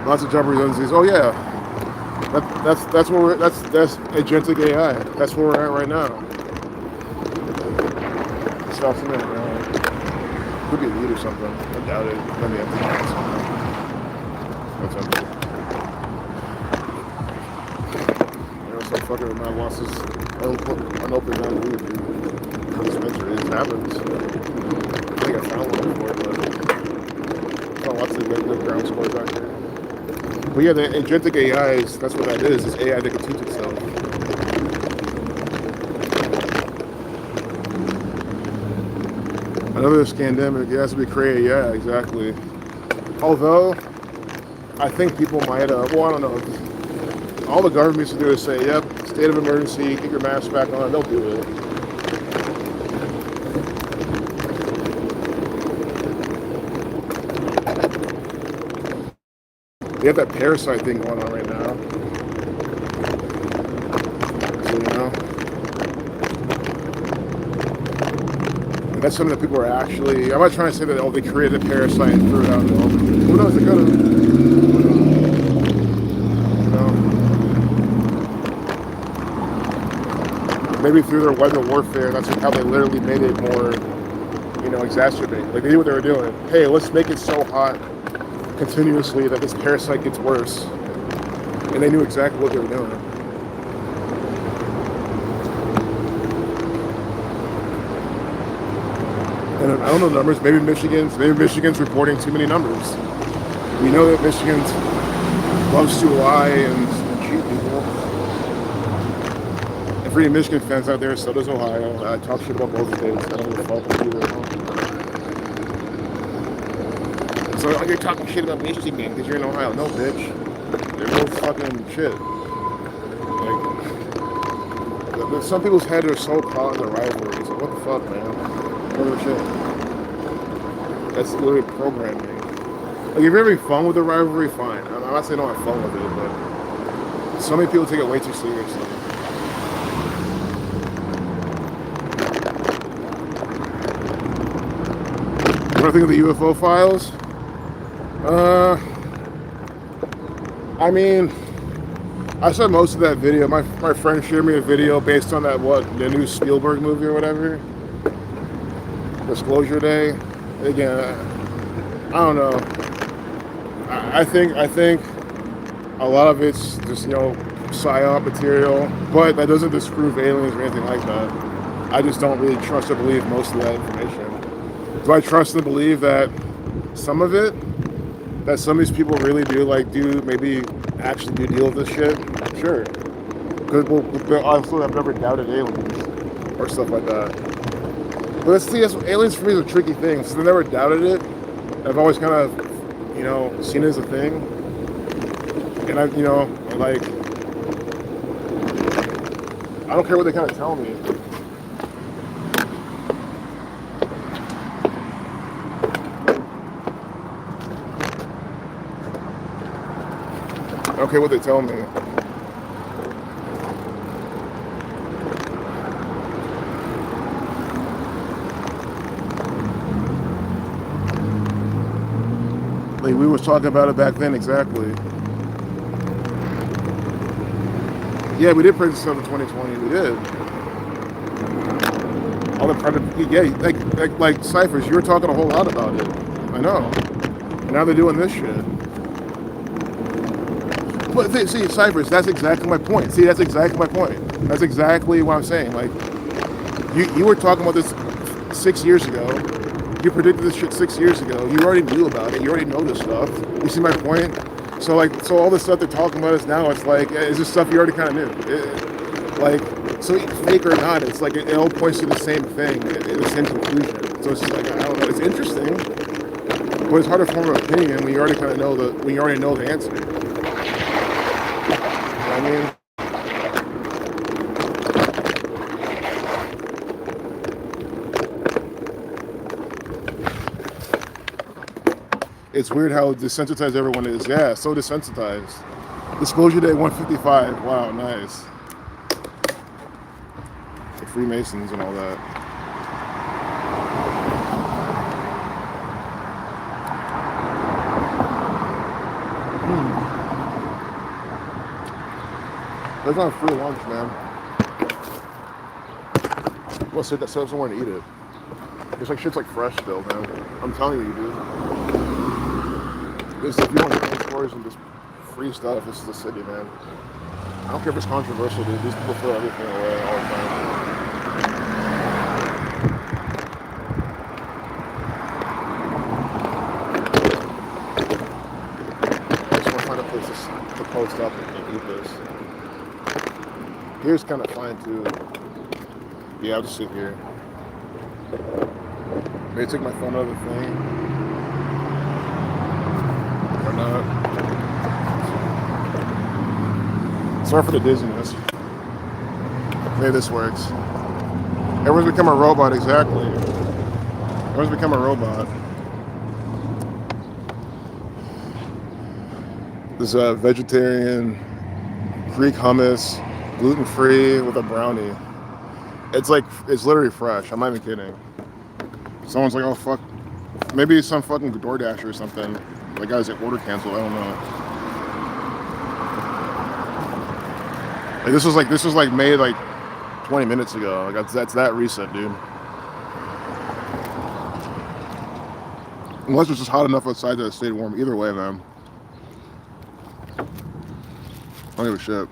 lots of job redundancies. Oh yeah, that's where we're. That's agentic AI. That's where we're at right now. Stuff's in there. Could be a lead or something. I doubt it. Let me have to find something. That's empty. You know, so fucking with my losses. Unopened down weed. Dispensary. It happens. I think I found one before, but lots of good ground scores out here. But yeah, the agentic AI that's what that is. It's AI that can teach itself. Another scandemic, it has to be created, yeah, exactly. Although, I think people might, well, I don't know. All the governments do is say, yep, state of emergency, get your mask back on, they'll do it. They have that parasite thing going on right now. So, you know. And that's something that people are actually, I'm not trying to say that, oh, they created a parasite and threw it out in the open. Who knows, they could have. You know. Maybe through their weather warfare, that's how they literally made it more, you know, exacerbated. Like, they knew what they were doing. Hey, let's make it so hot continuously that this parasite gets worse, and they knew exactly what they were doing. And I don't know the numbers. Maybe Michigan's reporting too many numbers. We know that Michigan loves to lie and cheat people. And for any Michigan fans out there, so does Ohio. I talk shit about both states. I don't give a fuck either. So like you're talking shit about Michigan because you're in Ohio. No, bitch. They're both fucking shit. Like, some people's heads are so caught in the rivalries. Like, what the fuck, man? What shit? That's literally programming. Like, if you're having fun with the rivalry, fine. I'm not saying don't have fun with it, but so many people take it way too seriously. What do I think of the UFO files? I mean, I saw most of that video. My friend shared me a video based on that, the new Spielberg movie or whatever. Disclosure Day. Again, I don't know. I think a lot of it's just, you know, psyop material, but that doesn't disprove aliens or anything like that. I just don't really trust or believe most of that information. Do I trust and believe that some of it, that some of these people really do maybe actually do deal with this shit? Sure. Because also I've never doubted aliens or stuff like that. But let's see, aliens for me is a tricky thing. So I never doubted it. I've always kind of, you know, seen it as a thing. And I don't care what they kind of tell me. I don't care what they tell me. Like we was talking about it back then, exactly. Yeah, we did predict stuff in 2020. We did. All the like Cyphers, you were talking a whole lot about it. I know. And now they're doing this shit. But see, Cyphers, that's exactly my point. See, that's exactly my point. That's exactly what I'm saying. Like, you were talking about this 6 years ago. You predicted this shit 6 years ago. You already knew about it. You already know this stuff. You see my point? So all the stuff they're talking about is now, it's like, is this stuff you already kind of knew? So fake or not, it's like it all points to the same thing, the same conclusion. So it's just like, I don't know, it's interesting, but it's hard to form an opinion when you already kind of know when you already know the answer. what I mean? It's weird how desensitized everyone is. Yeah, so desensitized. Disclosure Day 155. Wow, nice. The Freemasons and all that. There's not free lunch, man. Well, sit somewhere and eat it. It's like shit's like fresh still, man. I'm telling you, dude. This, if you want to stores and just free stuff, this is the city, man. I don't care if it's controversial, dude. These people throw everything away all the time. I just want to find a place to post up and eat this. Here's kind of fine too. Yeah, I'll just sit here. Maybe take my phone out of the thing. Or not. Sorry for the dizziness. Maybe this works. Everyone's become a robot, exactly. Everyone's become a robot. This vegetarian Greek hummus, gluten-free with a brownie. It's literally fresh. I'm not even kidding. Someone's like, oh fuck, maybe some fucking DoorDash or something. That guy's like order canceled. I don't know. Like this was like made like 20 minutes ago. Like that's that recent, dude. Unless it's just hot enough outside that it stayed warm. Either way, man. I don't give a shit.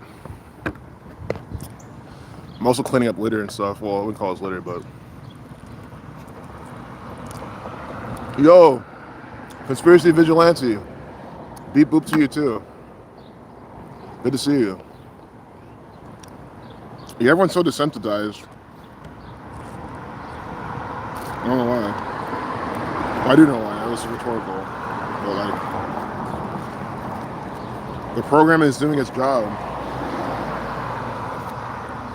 I'm also cleaning up litter and stuff. Well, I wouldn't call it litter, but yo, conspiracy vigilante. Beep boop to you too. Good to see you. Yeah, everyone's so desensitized. I don't know why. Well, I do know why. That was rhetorical. But like, the program is doing its job.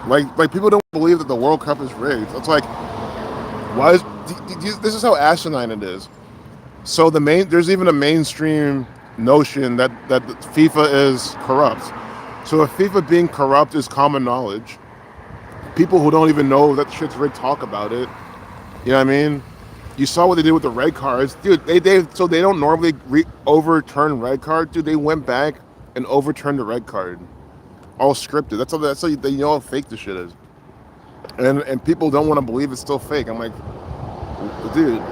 Like people don't believe that the World Cup is rigged. It's like, why is this is how asinine it is. So there's even a mainstream notion that FIFA is corrupt. So if FIFA being corrupt is common knowledge, people who don't even know that shit's rigged talk about it. You know what I mean? You saw what they did with the red cards, dude. They don't normally overturn red card, dude. They went back and overturned the red card, all scripted. That's how you know how fake this shit is. And people don't want to believe it's still fake. I'm like, dude.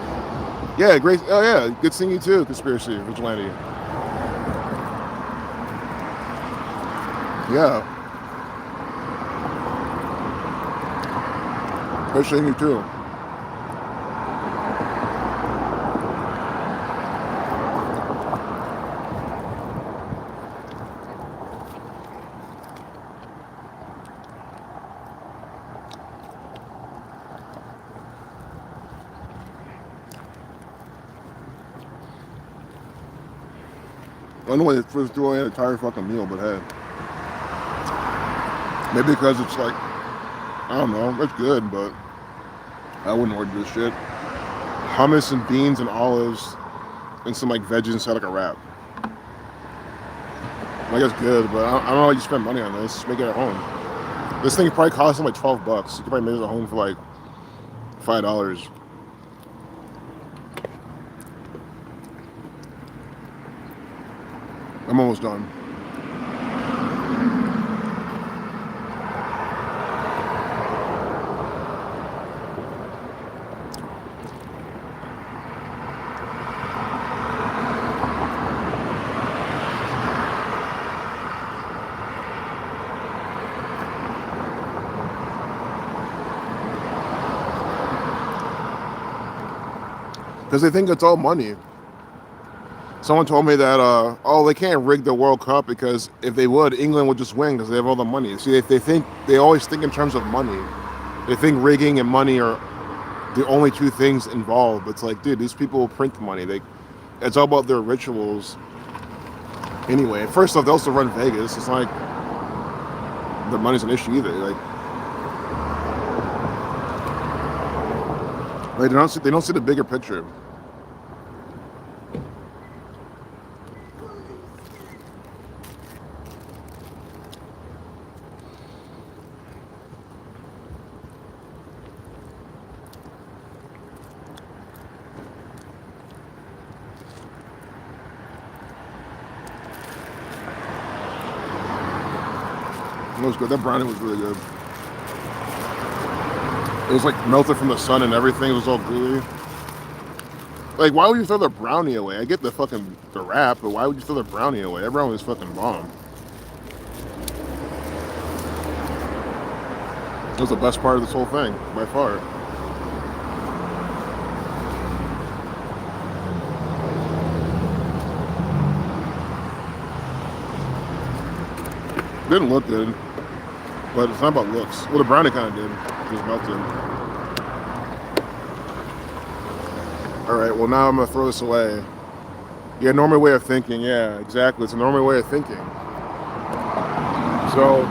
Yeah, great. Oh yeah, good seeing you too, conspiracy vigilante. Yeah. Good seeing you too. I don't know why they threw away an entire fucking meal, but hey. Maybe because it's like, I don't know, it's good, but I wouldn't order this shit. Hummus and beans and olives and some like veggies inside like a wrap. Like it's good, but I don't know how you spend money on this. Just make it at home. This thing probably costs them like $12. You could probably make it at home for like $5. I'm almost done. Because they think it's all money. Someone told me that, they can't rig the World Cup because if they would, England would just win because they have all the money. See, they always think in terms of money. They think rigging and money are the only two things involved. It's like, dude, these people print money. It's all about their rituals. Anyway, first off, they also run Vegas. It's like, the money's an issue either. Like they don't see the bigger picture. It was good. That brownie was really good. It was like melted from the sun and everything. It was all gooey. Like, why would you throw the brownie away? I get the wrap, but why would you throw the brownie away? That brownie was fucking bomb. It was the best part of this whole thing, by far. Didn't look good, but it's not about looks. Well, the brownie kind of did. It was melted. All right, well, now I'm going to throw this away. Yeah, normal way of thinking. Yeah, exactly. It's a normal way of thinking. So,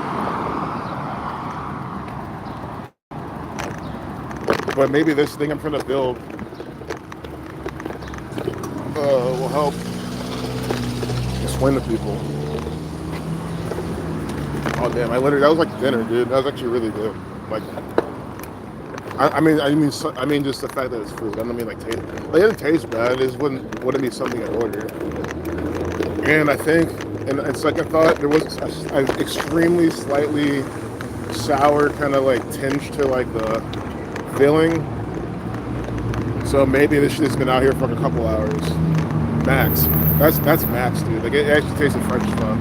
but maybe this thing I'm trying to build will help explain to people. Oh, damn, that was like dinner, dude. That was actually really good. Like, I mean, just the fact that it's food. I don't mean like taste. Like, it didn't taste bad. It wouldn't be something I'd order. And I think, in second thought, there was an extremely slightly sour kind of like tinge to like the filling. So maybe this shit has been out here for a couple hours, max. That's max, dude. Like it actually tasted fresh as fuck.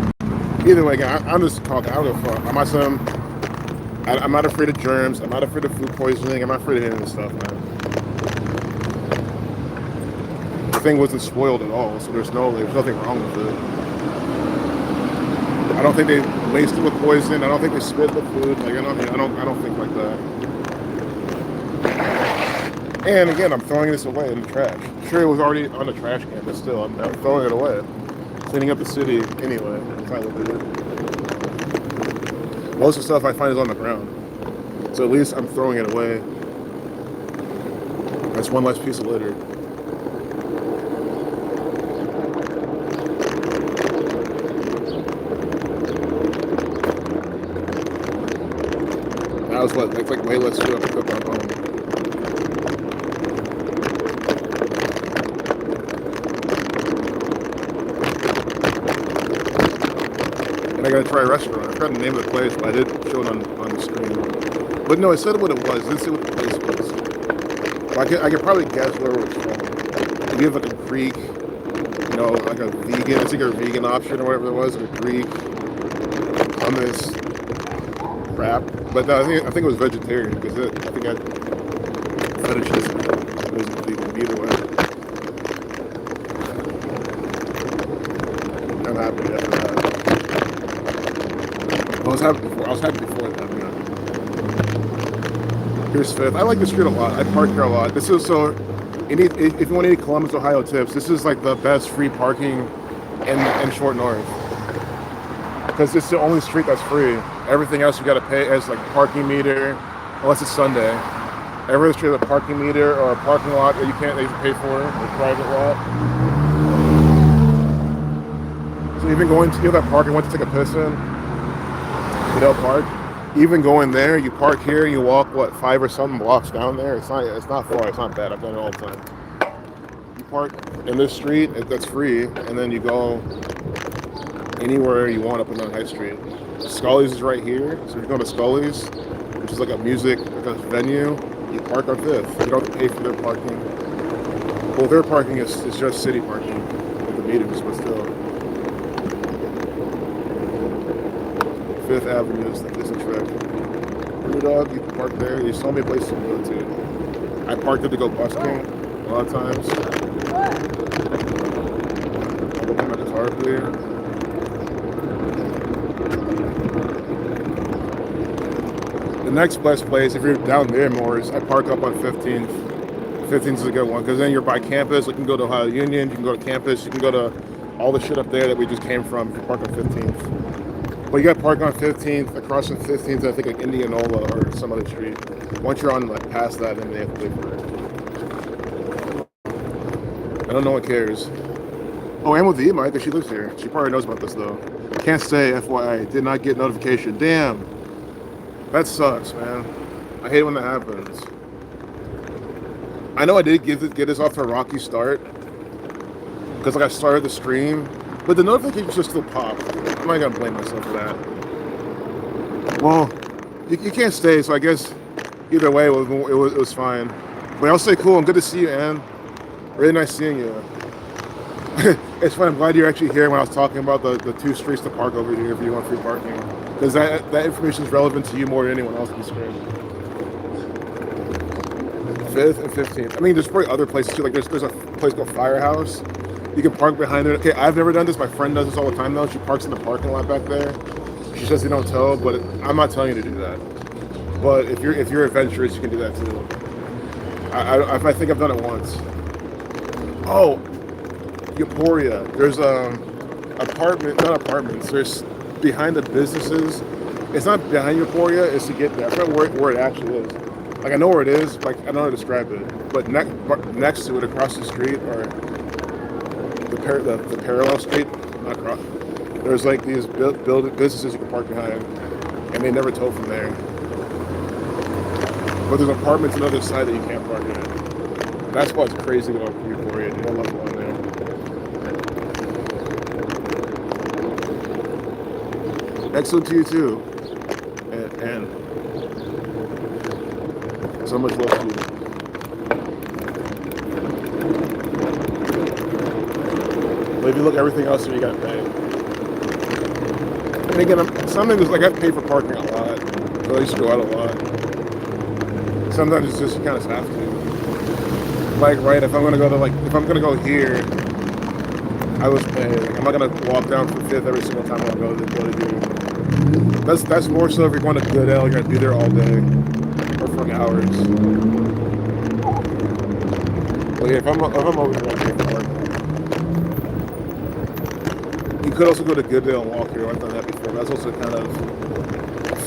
Either way, again, I'm just talking. I don't give a fuck. I'm not afraid of germs. I'm not afraid of food poisoning. I'm not afraid of any of this stuff, man. The thing wasn't spoiled at all, so there's nothing wrong with it. I don't think they laced it with poison. I don't think they spit the food. Like I don't think like that. And again, I'm throwing this away in the trash. Sure, it was already on the trash can, but still, I'm throwing it away. Cleaning up the city anyway. That's how I look at it. Most of the stuff I find is on the ground. So at least I'm throwing it away. That's one less piece of litter. That was what, like way less food I could cook on home. I gotta try a restaurant. I forgot the name of the place, but I did show it on the screen. But no, I said what it was. I didn't say what the place was. Well, I could probably guess where it was from. If you have like a Greek, like a vegan, it's like a vegan option or whatever it was, like a Greek hummus wrap. But no, I think it was vegetarian because I think I fetishes it was vegan either way. I'm happy after that. I was happy before that. Yeah. Here's Fifth. I like this street a lot. I park here a lot. This is so. If you want any Columbus, Ohio tips, this is like the best free parking in Short North because it's the only street that's free. Everything else you got to pay as like parking meter, unless it's Sunday. Every street has a parking meter or a parking lot that you have to pay for, a private lot. So even going to that park, I went to take a piss in. Fidel Park. Even going there, you park here, you walk 5 or something blocks down there. It's not far. It's not bad. I've done it all the time. You park in this street that's free, and then you go anywhere you want up and down High Street. Scully's is right here, so if you go to Scully's, which is like a music venue, you park on Fifth. You don't have to pay for their parking. Well, their parking is just city parking with the meters, but still. Fifth Avenue is a trick. Brewdog, you can park there. You saw me a place to go to. I parked it to go busking a lot of times. I'm looking at this hardly. The next best place, if you're down there more, is I park up on 15th. 15th is a good one because then you're by campus. You can go to Ohio Union. You can go to campus. You can go to all the shit up there that we just came from if you park on 15th. But you got to park on 15th, across from 15th, I think like Indianola or some other street. Once you're on like past that, then they have to pay for it. I don't know one cares. Oh, and with the Mike, because she lives here. She probably knows about this though. Can't stay, FYI. Did not get notification. Damn. That sucks, man. I hate when that happens. I know I did get this off to a rocky start. Because like I started the stream. But the notifications just still popped. I'm not going to blame myself for that. Well, you can't stay, so I guess either way, it was fine. But I'll say cool. I'm good to see you, Ann. Really nice seeing you. It's fun. I'm glad you're actually here when I was talking about the 2 streets to park over here if you want free parking. Because that information is relevant to you more than anyone else in the screen. 5th and 15th. I mean, there's probably other places too. Like there's a place called Firehouse. You can park behind it. Okay, I've never done this. My friend does this all the time though. She parks in the parking lot back there. She says they don't tow, but I'm not telling you to do that. But if you're adventurous, you can do that too. I think I've done it once. Oh, Euphoria. There's not apartments. There's behind the businesses. It's not behind Euphoria. It's to get there. I forget where it actually is. Like I know where it is. Like I don't know how to describe it. But next to it, across the street, or the parallel street, not across. There's like these businesses you can park behind, and they never tow from there. But there's apartments on the other side that you can't park in. That's why it's crazy about Euphoria. You don't love going there. Excellent to you too, and so much love to you. But if you look at everything else, you gotta pay. And again, something is like I pay for parking a lot, so I used to go out a lot. Sometimes it's just you kind of have to. Like, right, if I'm gonna go here, I was paying. Like, I'm not gonna walk down from 5th every single time I go to here. That's more so if you're going to Goodell, you're gonna be there all day or for hours. But yeah, if I'm over here, I'll pay for parking. You could also go to Goodale and walk here. I've done that before. That's also kind of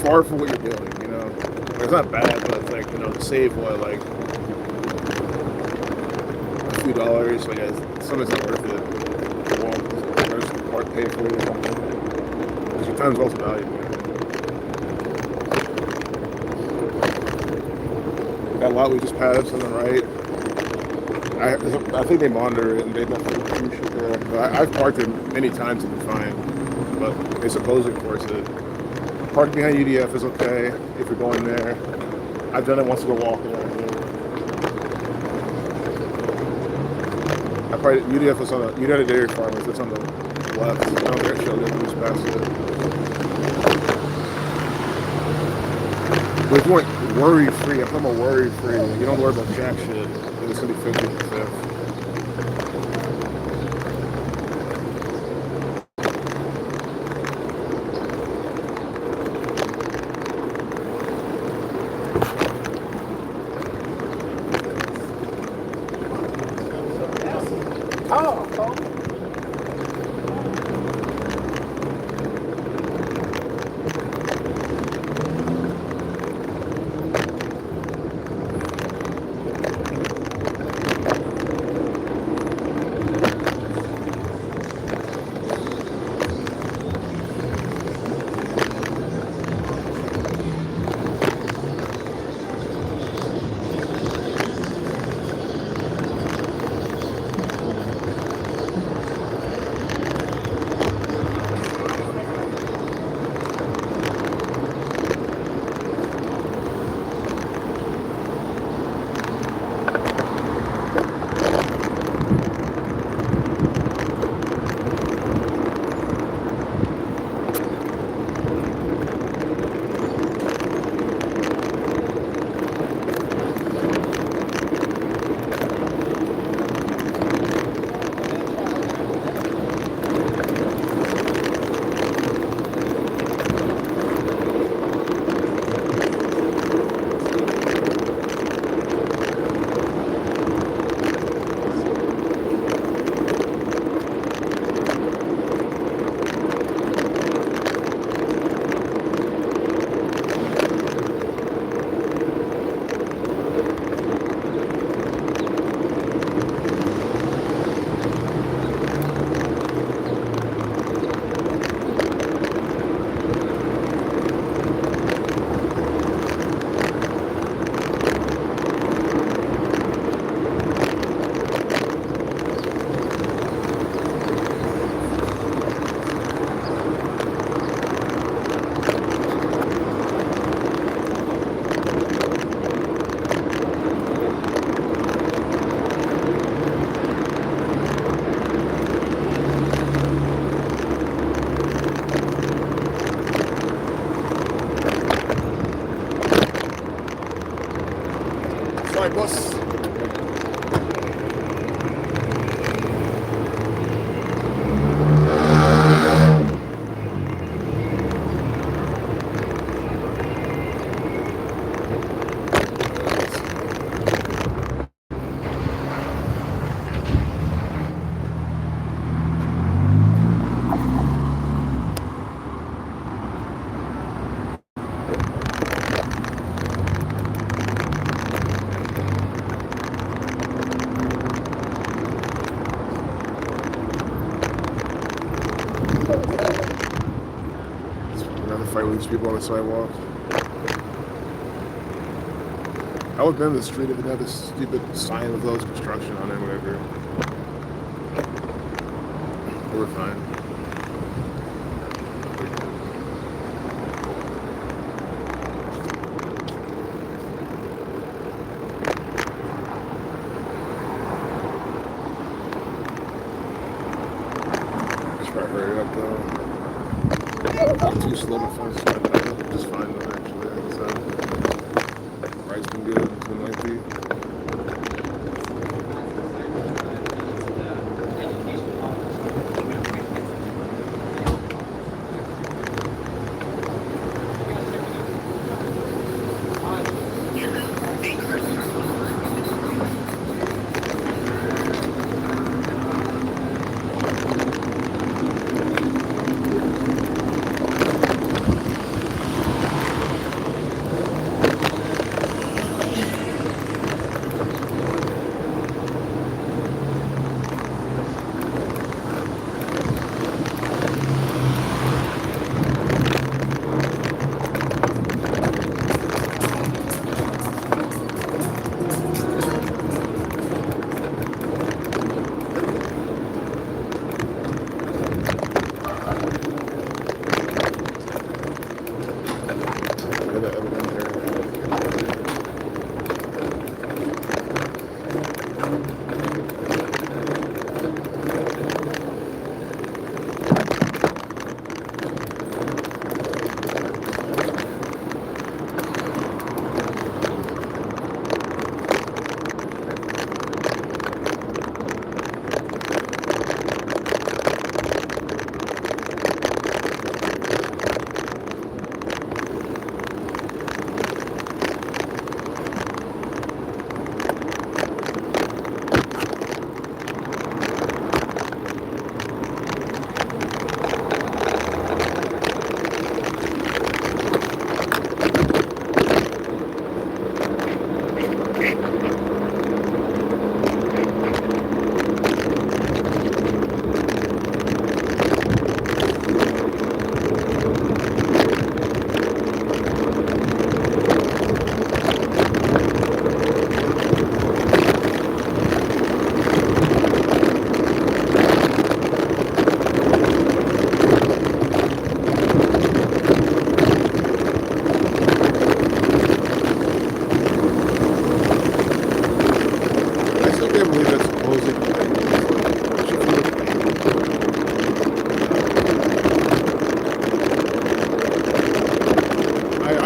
far from what you're doing, you know. Like, it's not bad, but it's like, you know, to save what, like a few dollars. Like, sometimes it's not worth it. There's the part pay for it or something. Because your time's also valuable. That lot we just passed on the right. I think they monitor it and they definitely shoot there. But I've parked it many times and been fine. But they supposedly enforce it. Parking behind UDF is okay if you're going there. I've done it once to go walking around here. UDF was on the United Dairy Farmers. It's on the left. I don't think I showed it. Just past it. But if you want worry-free, I'm talking about worry-free. You don't worry about jack shit. It's gonna be 50%. Sorry, boss. Another fight with these people on the sidewalk. I would have been in the street if it had this stupid sign with those construction on it, whatever. We're fine. Try to hurry up though. Too slow, my phone's just fine though, actually. So, ride's been good, it's been lengthy.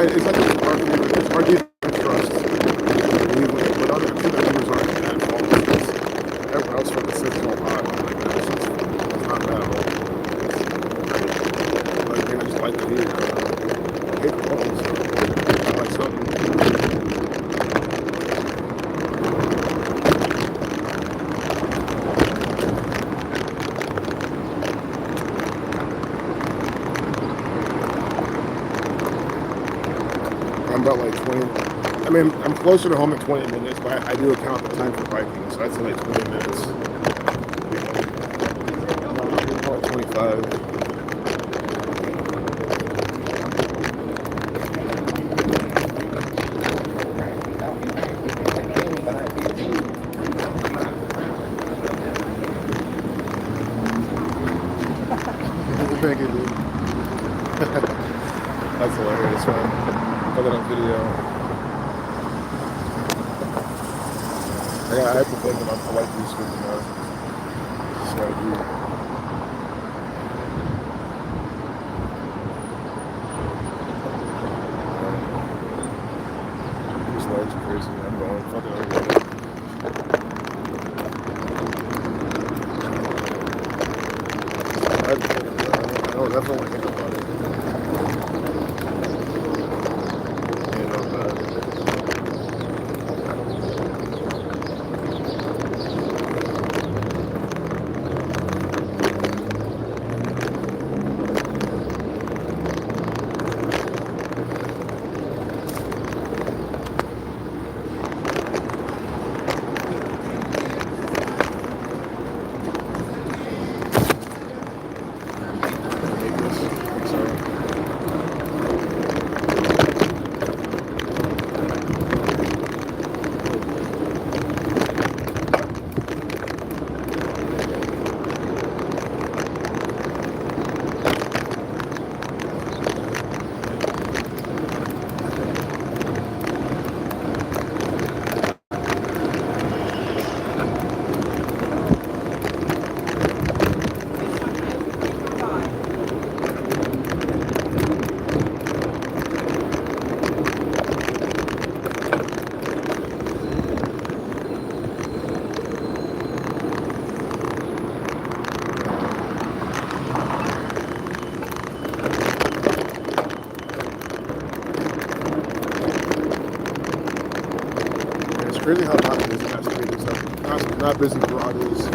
It's like it's hard to trust. But other numbers aren't that fault. Everyone else fucking says it's all hot. It's not bad at all. But again, I just like the view. I hate the bubbles. I like something. I'm about like 20. I mean, I'm closer to home in 20 minutes, but I do account the time for biking, so I'd say like 20 minutes. Probably 25. Thank you, dude. That's hilarious, man. Got that on video. I have to think about I like these things, you know. Just gotta do. These legs are crazy, man. I'm going fucking over. definitely want to think about it. It's crazy how not busy has to be stuff. Not busy broad is.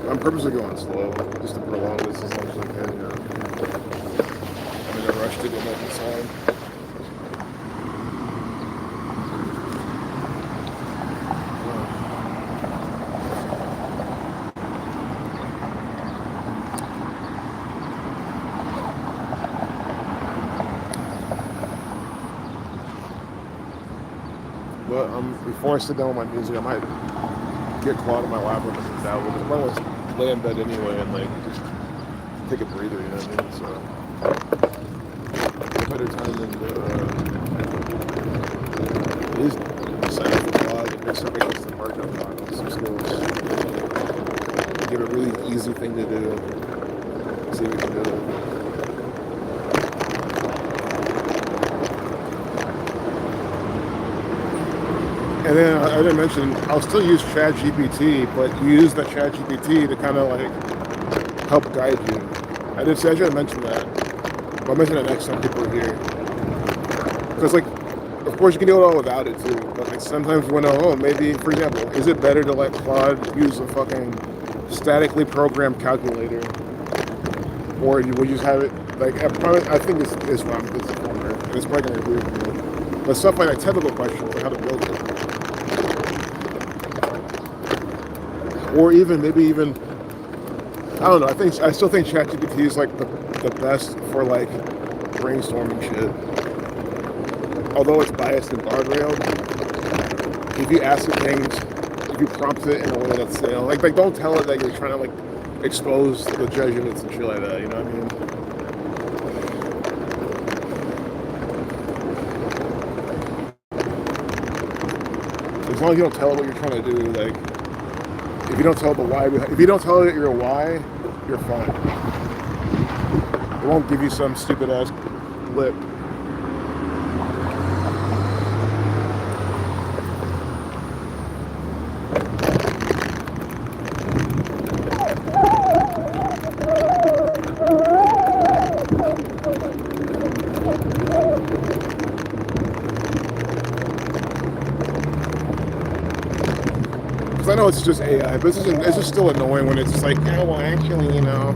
I'm purposely going slow, just to prolong this as much as I can, you know. I'm in a rush to go back inside. But before I sit down with my music, I might get Claude on my lap and listen to that one. I'm probably gonna lay in bed anyway and like just take a breather, you know what I mean? So no better time than it is sign up for Claude and make somebody else to mark up on some skills. Give a really easy thing to do. See if we can do it. And then I didn't mention, I'll still use ChatGPT, but use the ChatGPT to kind of like help guide you. I didn't say I should have mentioned that, but I'll mention it next time people are here. Because like, of course you can do it all without it too, but like sometimes when maybe, for example, is it better to let Claude use a fucking statically programmed calculator, or you will just have it like I think it's wrong. It's probably gonna agree with me. But stuff like technical questions, like how to build it. Or even maybe don't know. I still think ChatGPT is like the best for like brainstorming shit. Although it's biased and guardrailed, if you ask it things, if you prompt it in a way that's like don't tell it that you're trying to like expose the Jesuits and shit like that. You know what I mean? As long as you don't tell it what you're trying to do, like if you don't tell it the why, if you don't tell it your why, you're fine. It won't give you some stupid ass lip. I know it's just AI, but it's just still annoying when it's just like, yeah, well, actually, you know,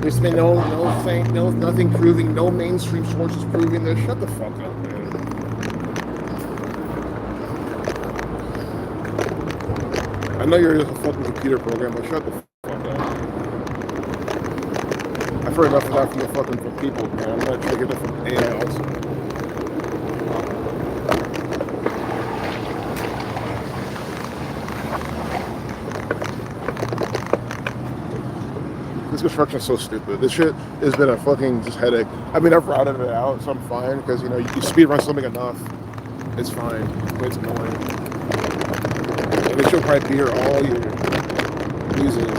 there's been nothing proving, no mainstream sources proving this. Shut the fuck up, man. I know you're a fucking computer program, but shut the fuck up. I've heard enough of that from people, man. I'm not trying to get that from AI also. This construction is so stupid. This shit has been a fucking just headache. I mean, I've routed it out, so I'm fine because you know you speed run something enough, it's fine. But it's annoying, and it should probably be here all year. Easily.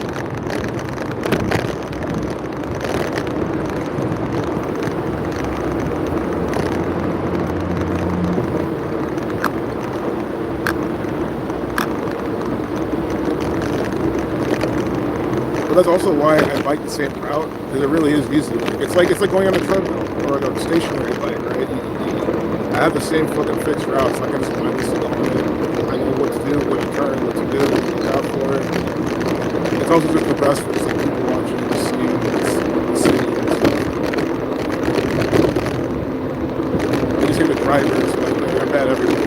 But that's also why I like the same route, because it really is easy. It's like going on a treadmill or a stationary bike, right? I have the same fucking fixed route. It's not gonna find this along it. I know what to do, when to turn, what to do, what to look out for it. It's also just the best for just like people watching the scene. You just hear the drivers, like they're bad everywhere.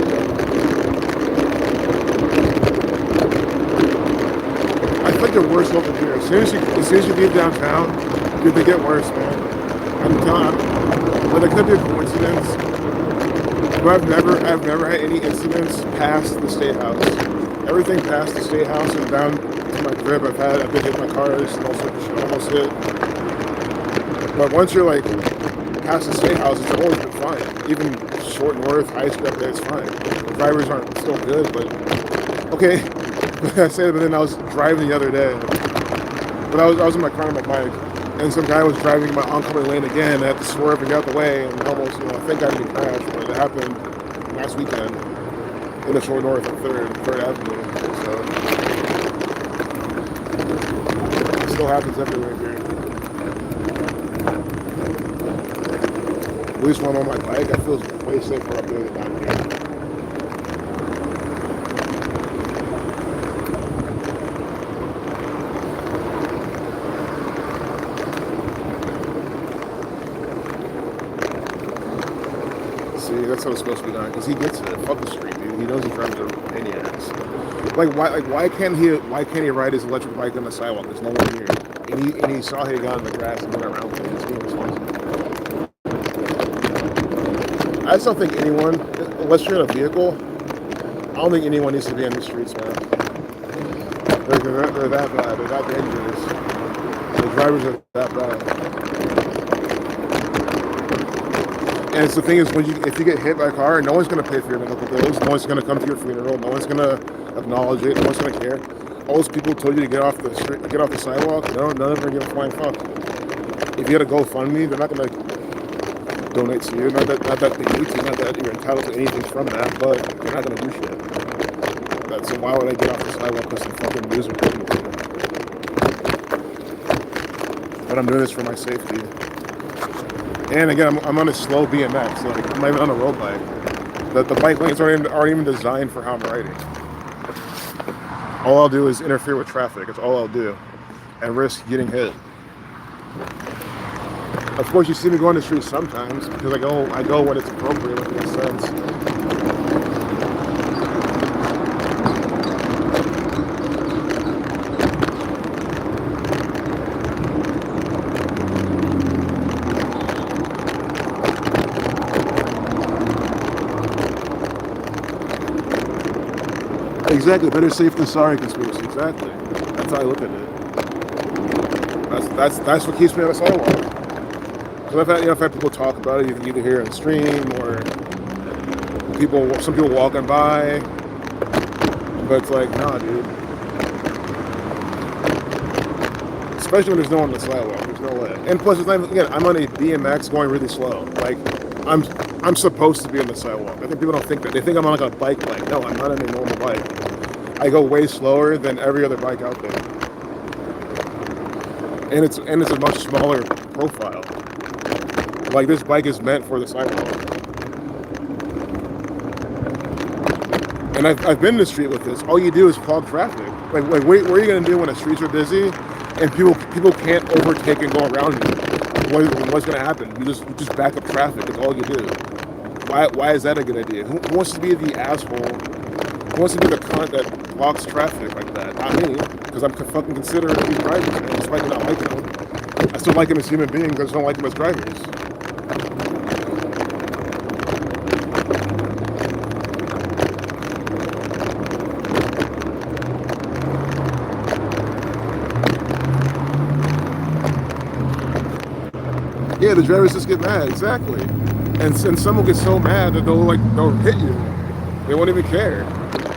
I think they're worse over here. As soon as you leave downtown, dude, they get worse, man. I'm telling you, but it could be a coincidence. But I've never had any incidents past the State House. Everything past the State House and down to my crib, I've been hit my cars and all sorts of shit, almost hit. But once you're like past the State House, it's always been fine. Even Short North, High Street up there, it's fine. The drivers aren't still good, but okay. I said it, but then I was driving the other day. But I was in my car on my bike, and some guy was driving my oncoming lane again. I had to swerve and get out the way, and almost, you know, I think I didn't crash, but it happened last weekend in the Short North on 3rd Avenue. So it still happens everywhere here. At least when I'm on my bike, I feel way safer up there than down here. That's how it's supposed to be done, because he gets it. Fuck the street, dude. He knows he's driving to maniacs. Why can't he ride his electric bike on the sidewalk? There's no one here, and he saw he got in the grass and went around with it. He's being responsible. I just don't think anyone, unless you're in a vehicle, I don't think anyone needs to be on these streets, man. They're that bad. They're that dangerous. The drivers are that bad. And it's the thing is, if you get hit by a car, no one's going to pay for your medical bills. No one's going to come to your funeral. No one's going to acknowledge it. No one's going to care. All those people told you to get off the street, get off the sidewalk. None of them are going to give a flying fuck. If you had a GoFundMe, they're not going to donate to you. Not that they need to. Not that you're entitled to anything from that. But they're not going to do shit. So why would I get off the sidewalk because some fucking news would come to me? But I'm doing this for my safety. And again, I'm on a slow BMX, like I'm not even on a road bike. The bike lanes aren't even designed for how I'm riding. All I'll do is interfere with traffic. That's all I'll do, and risk getting hit. Of course, you see me go on the street sometimes because I go when it's appropriate, when it makes sense. Exactly, better safe than sorry conspiracy. Exactly. That's how I look at it. That's what keeps me on the sidewalk. Because I've had people talk about it. You can either hear it on stream or some people walking by. But it's like, nah, dude. Especially when there's no one on the sidewalk. There's no way. And plus, again, I'm on a BMX going really slow. Like, I'm supposed to be on the sidewalk. I think people don't think that. They think I'm on like a bike lane. No, I'm not on a normal bike. I go way slower than every other bike out there. And it's a much smaller profile. Like, this bike is meant for the sidewalk. And I've been in the street with this. All you do is clog traffic. Like what are you gonna do when the streets are busy and people can't overtake and go around you? What's gonna happen? You just back up traffic. That's all you do. Why is that a good idea? Who wants to be the asshole? Who wants to be the cunt that blocks traffic like that? Not me, because I'm fucking considerate of these drivers. Man. Despite me not liking them, I still like them as human beings. I just don't like them as drivers. Yeah, the drivers just get mad, exactly. And some will get so mad that they'll hit you. They won't even care.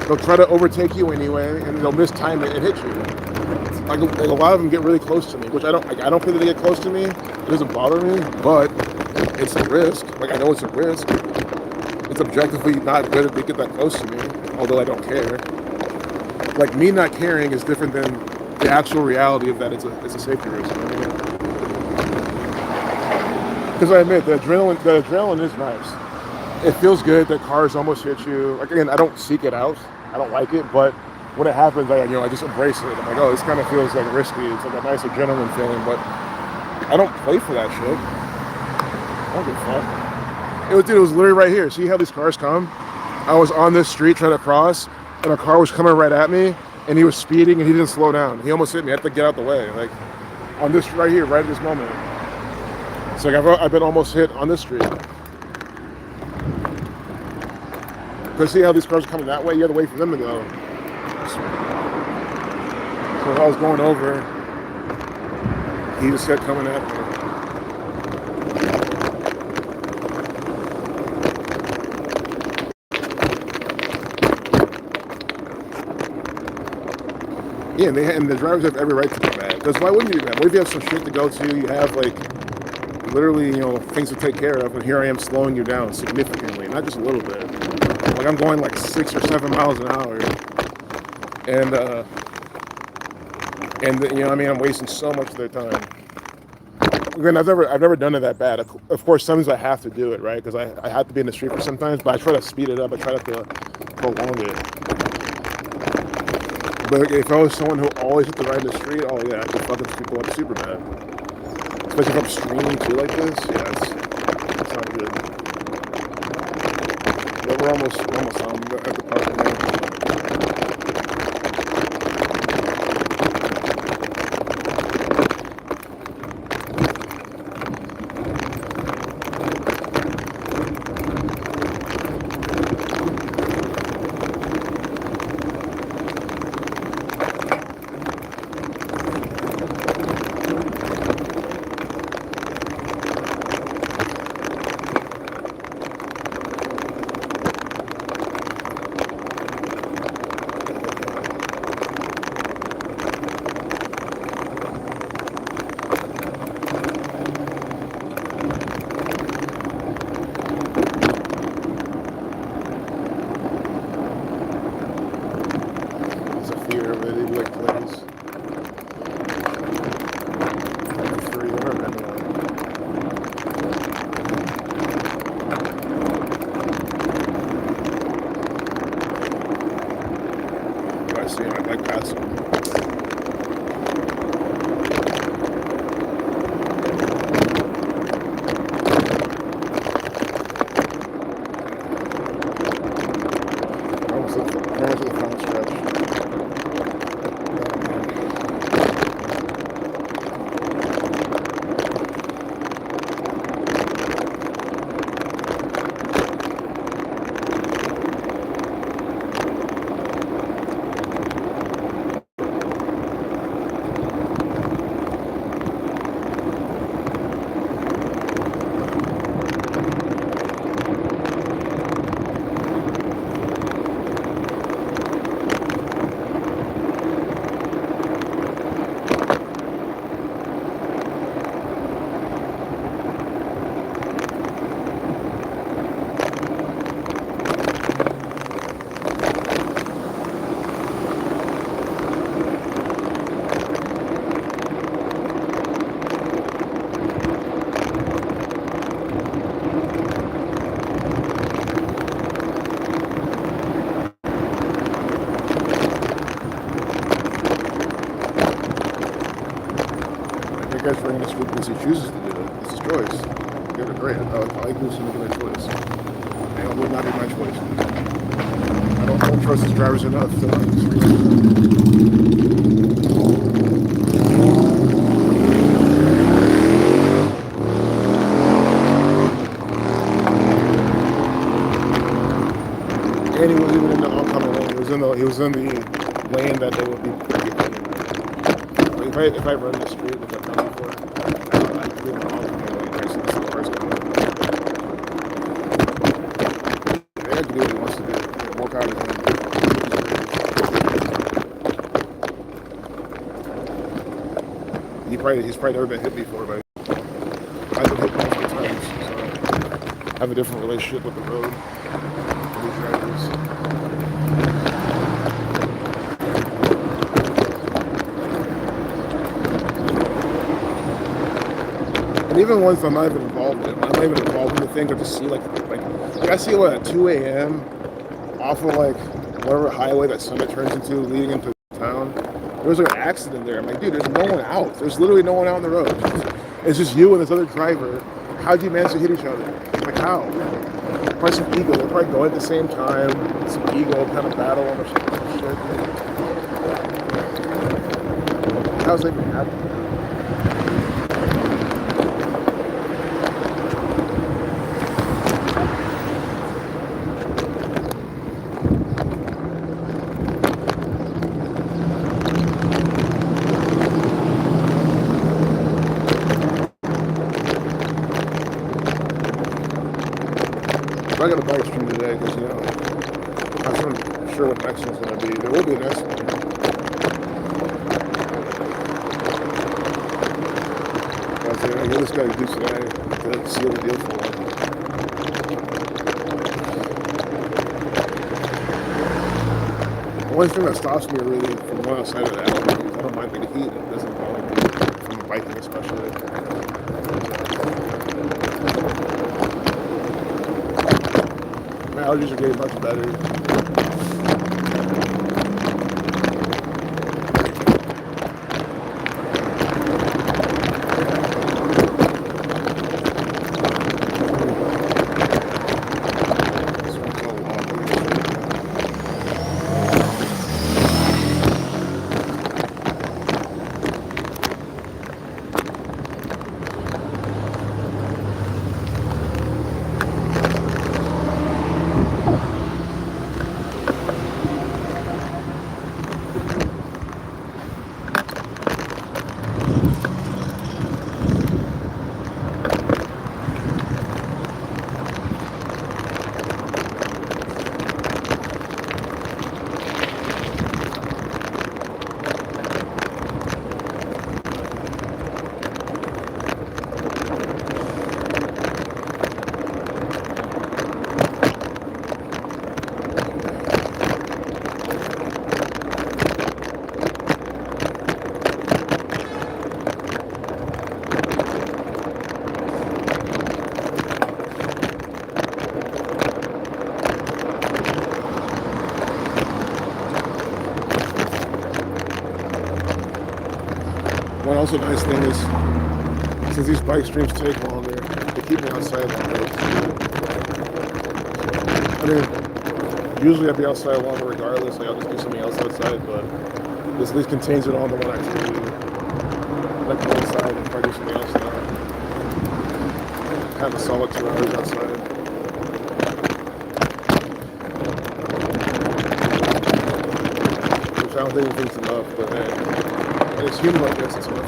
They'll try to overtake you anyway, and they'll mistime it and hit you. Like a lot of them get really close to me, which I don't feel that they get close to me. It doesn't bother me, but it's a risk. Like, I know it's a risk. It's objectively not good if they get that close to me, although I don't care. Like, me not caring is different than the actual reality of that it's a safety risk. You know what I mean? Because I admit, the adrenaline is nice. It feels good that cars almost hit you. Like, again, I don't seek it out. I don't like it, but when it happens, I just embrace it. I'm like, oh, this kind of feels like risky. It's like a nice adrenaline feeling, but I don't play for that shit. I don't give a fuck. It was literally right here. See how these cars come? I was on this street trying to cross, and a car was coming right at me, and he was speeding, and he didn't slow down. He almost hit me. I had to get out the way. Like, on this right here, right at this moment. It's like I've been almost hit on this street. Because see how these cars are coming that way? You have to wait for them to go. So if I was going over, he just kept coming at me. Yeah, and the drivers have every right to be mad. Because why wouldn't you be mad? What if you have some shit to go to? You have, like, literally, things to take care of, and here I am slowing you down significantly, not just a little bit. Like, I'm going like 6 or 7 miles an hour, and I'm wasting so much of their time. Again, I've never done it that bad. Of course, sometimes I have to do it, right? Because I have to be in the street for sometimes, but I try to speed it up. I try not to prolong it. But if I was someone who always hit the right in the street, oh yeah, I could fucking people up super bad. Especially if I'm streaming too like this, yeah, it's not good. But we're almost at the park now. chooses to do it. It's his choice. They're great. I like who's making their choice. And it would not be my choice. I don't trust these drivers enough to like just and he was even in the oncoming lane. He was in the lane that they would be like if I run the street, which I've done before, I'd be in the oncoming lane next to the cars coming up. Yeah, he can do what he wants to do. More power to him. He's probably never been hit before, but I've been hit multiple times, so I have a different relationship with the road and these drivers. And even ones I'm not even involved in, I'm not even involved in the thing, I just see like I see what at 2 a.m. off of like whatever highway that Summit turns into, leading into town. There was like an accident there. I'm like, dude, there's no one out. There's literally no one out on the road. It's just you and this other driver. How'd you manage to hit each other? Like, how? Probably some ego. They're probably going at the same time. Some ego kind of battle on the shit. How's that even happening? I got a bike stream today because, I'm not sure what the next one's going to be. There will be a next one. But I give this guy a do today to seal the deal for him. The only thing that stops me really from going outside of that, I don't mind the heat. It doesn't bother me from biking especially. My allergies are getting much better. One also nice thing is, since these bike streams take longer, they keep me outside longer. I mean, usually I'd be outside longer regardless, like I'll just do something else outside, but this at least contains it on the one activity. Like go inside and try to do something else now. Have a solid 2 hours outside. Which I don't think it's enough, but man, it's human like this, it's enough.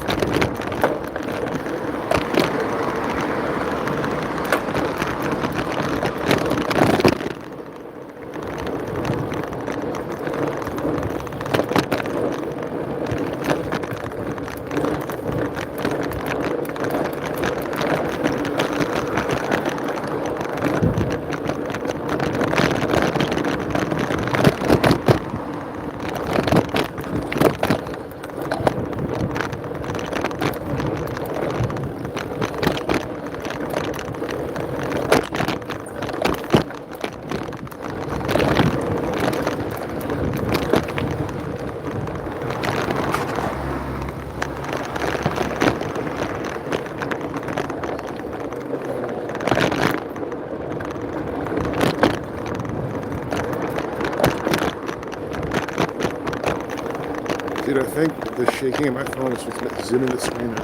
Dude, I think the shaking of my phone is just zooming the screen in.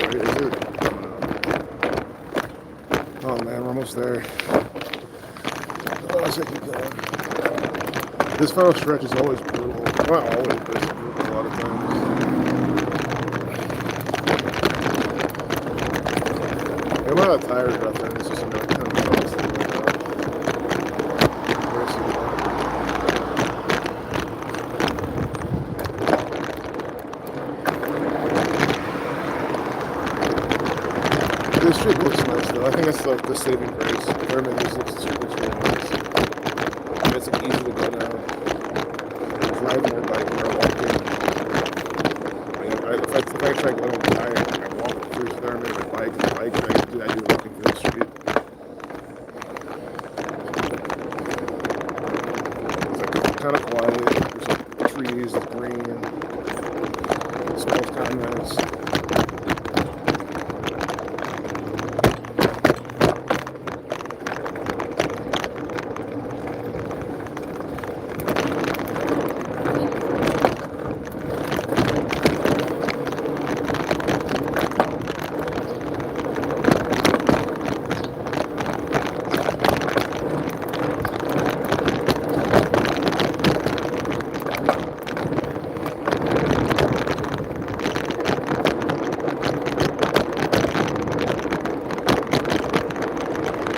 Wait, is it? Oh man, we're almost there. Oh, I keep going. This final stretch is always brutal. Not always, but it's brutal a lot of times. I'm not tired about that. It's just kind of exhausting right now. This street looks nice though. I think that's like the saving grace. Thurman just looks really nice. And it's like easy to go now. Driving or biking or walking. If I try going on I walk through Thurman or bike, I do walking through the street. It's like kind of quiet. There's like trees, it's green. It smells kind of nice.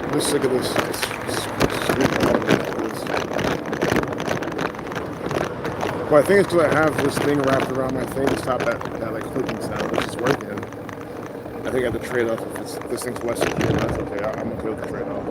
I'm just sick of this street. Well, I think it's because I have this thing wrapped around my thing to stop that like clicking sound, which is working. I think I have to trade off if this thing's less secure. That's okay. I'm okay with the trade off.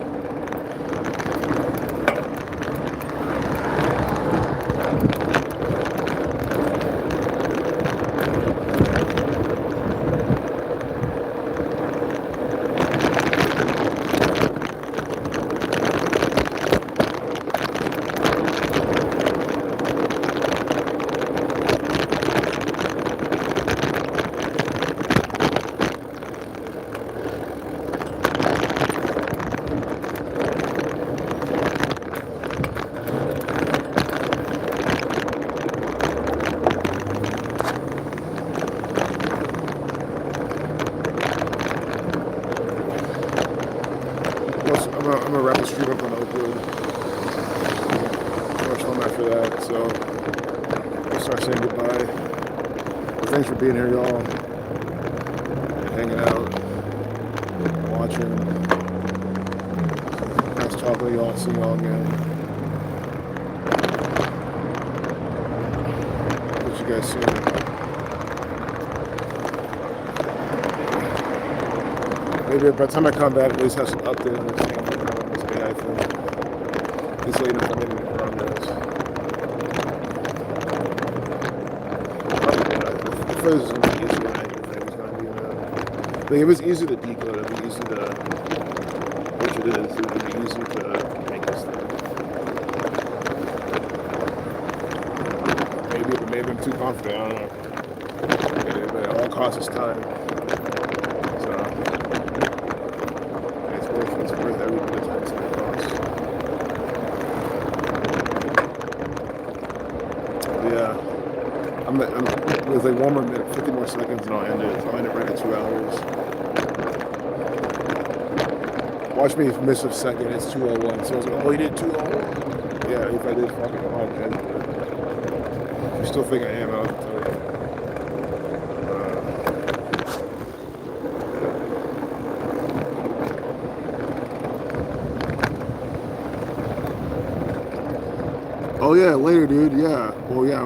I'm gonna wrap the street up on Oakwood. Rush home after that, so we'll start saying goodbye. Well, thanks for being here, y'all. Hanging out, watching. Nice talking to y'all. See y'all again. Catch you guys soon. Maybe by the time I come back, at least have some update on this thing. I think. Just so you know if I'm making any progress. I feel this is going to be easier than anything. It's going to be, like, if it was easy to decode, it would be easy to, which it is, it would be easy to make this thing. Maybe I'm too confident, I don't know. But at all costs, it's time. So, it's worth every bit of time it's going to cost. Yeah, there's like 1 more minute, 50 more seconds, and I'll end it. I'll end it right at 2 hours. Watch me miss a second. It's 2:01. So I was like, oh, you did 2:01? Yeah, if I did fucking podcast. If you still think I am, I'll tell you. Oh yeah, later, dude. Yeah. Well, yeah.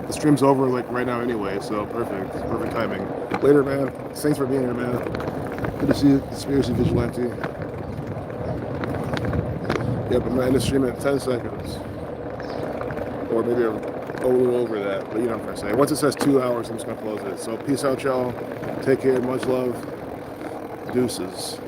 The stream's over like right now anyway, so perfect timing. Later, man. Thanks for being here, man. Good to see you, Conspiracy Vigilante. Yep, I'm gonna end the stream in 10 seconds, or maybe a little over that. But you know what I'm gonna say. Once it says 2 hours, I'm just gonna close it. So peace out, y'all. Take care. Much love. Deuces.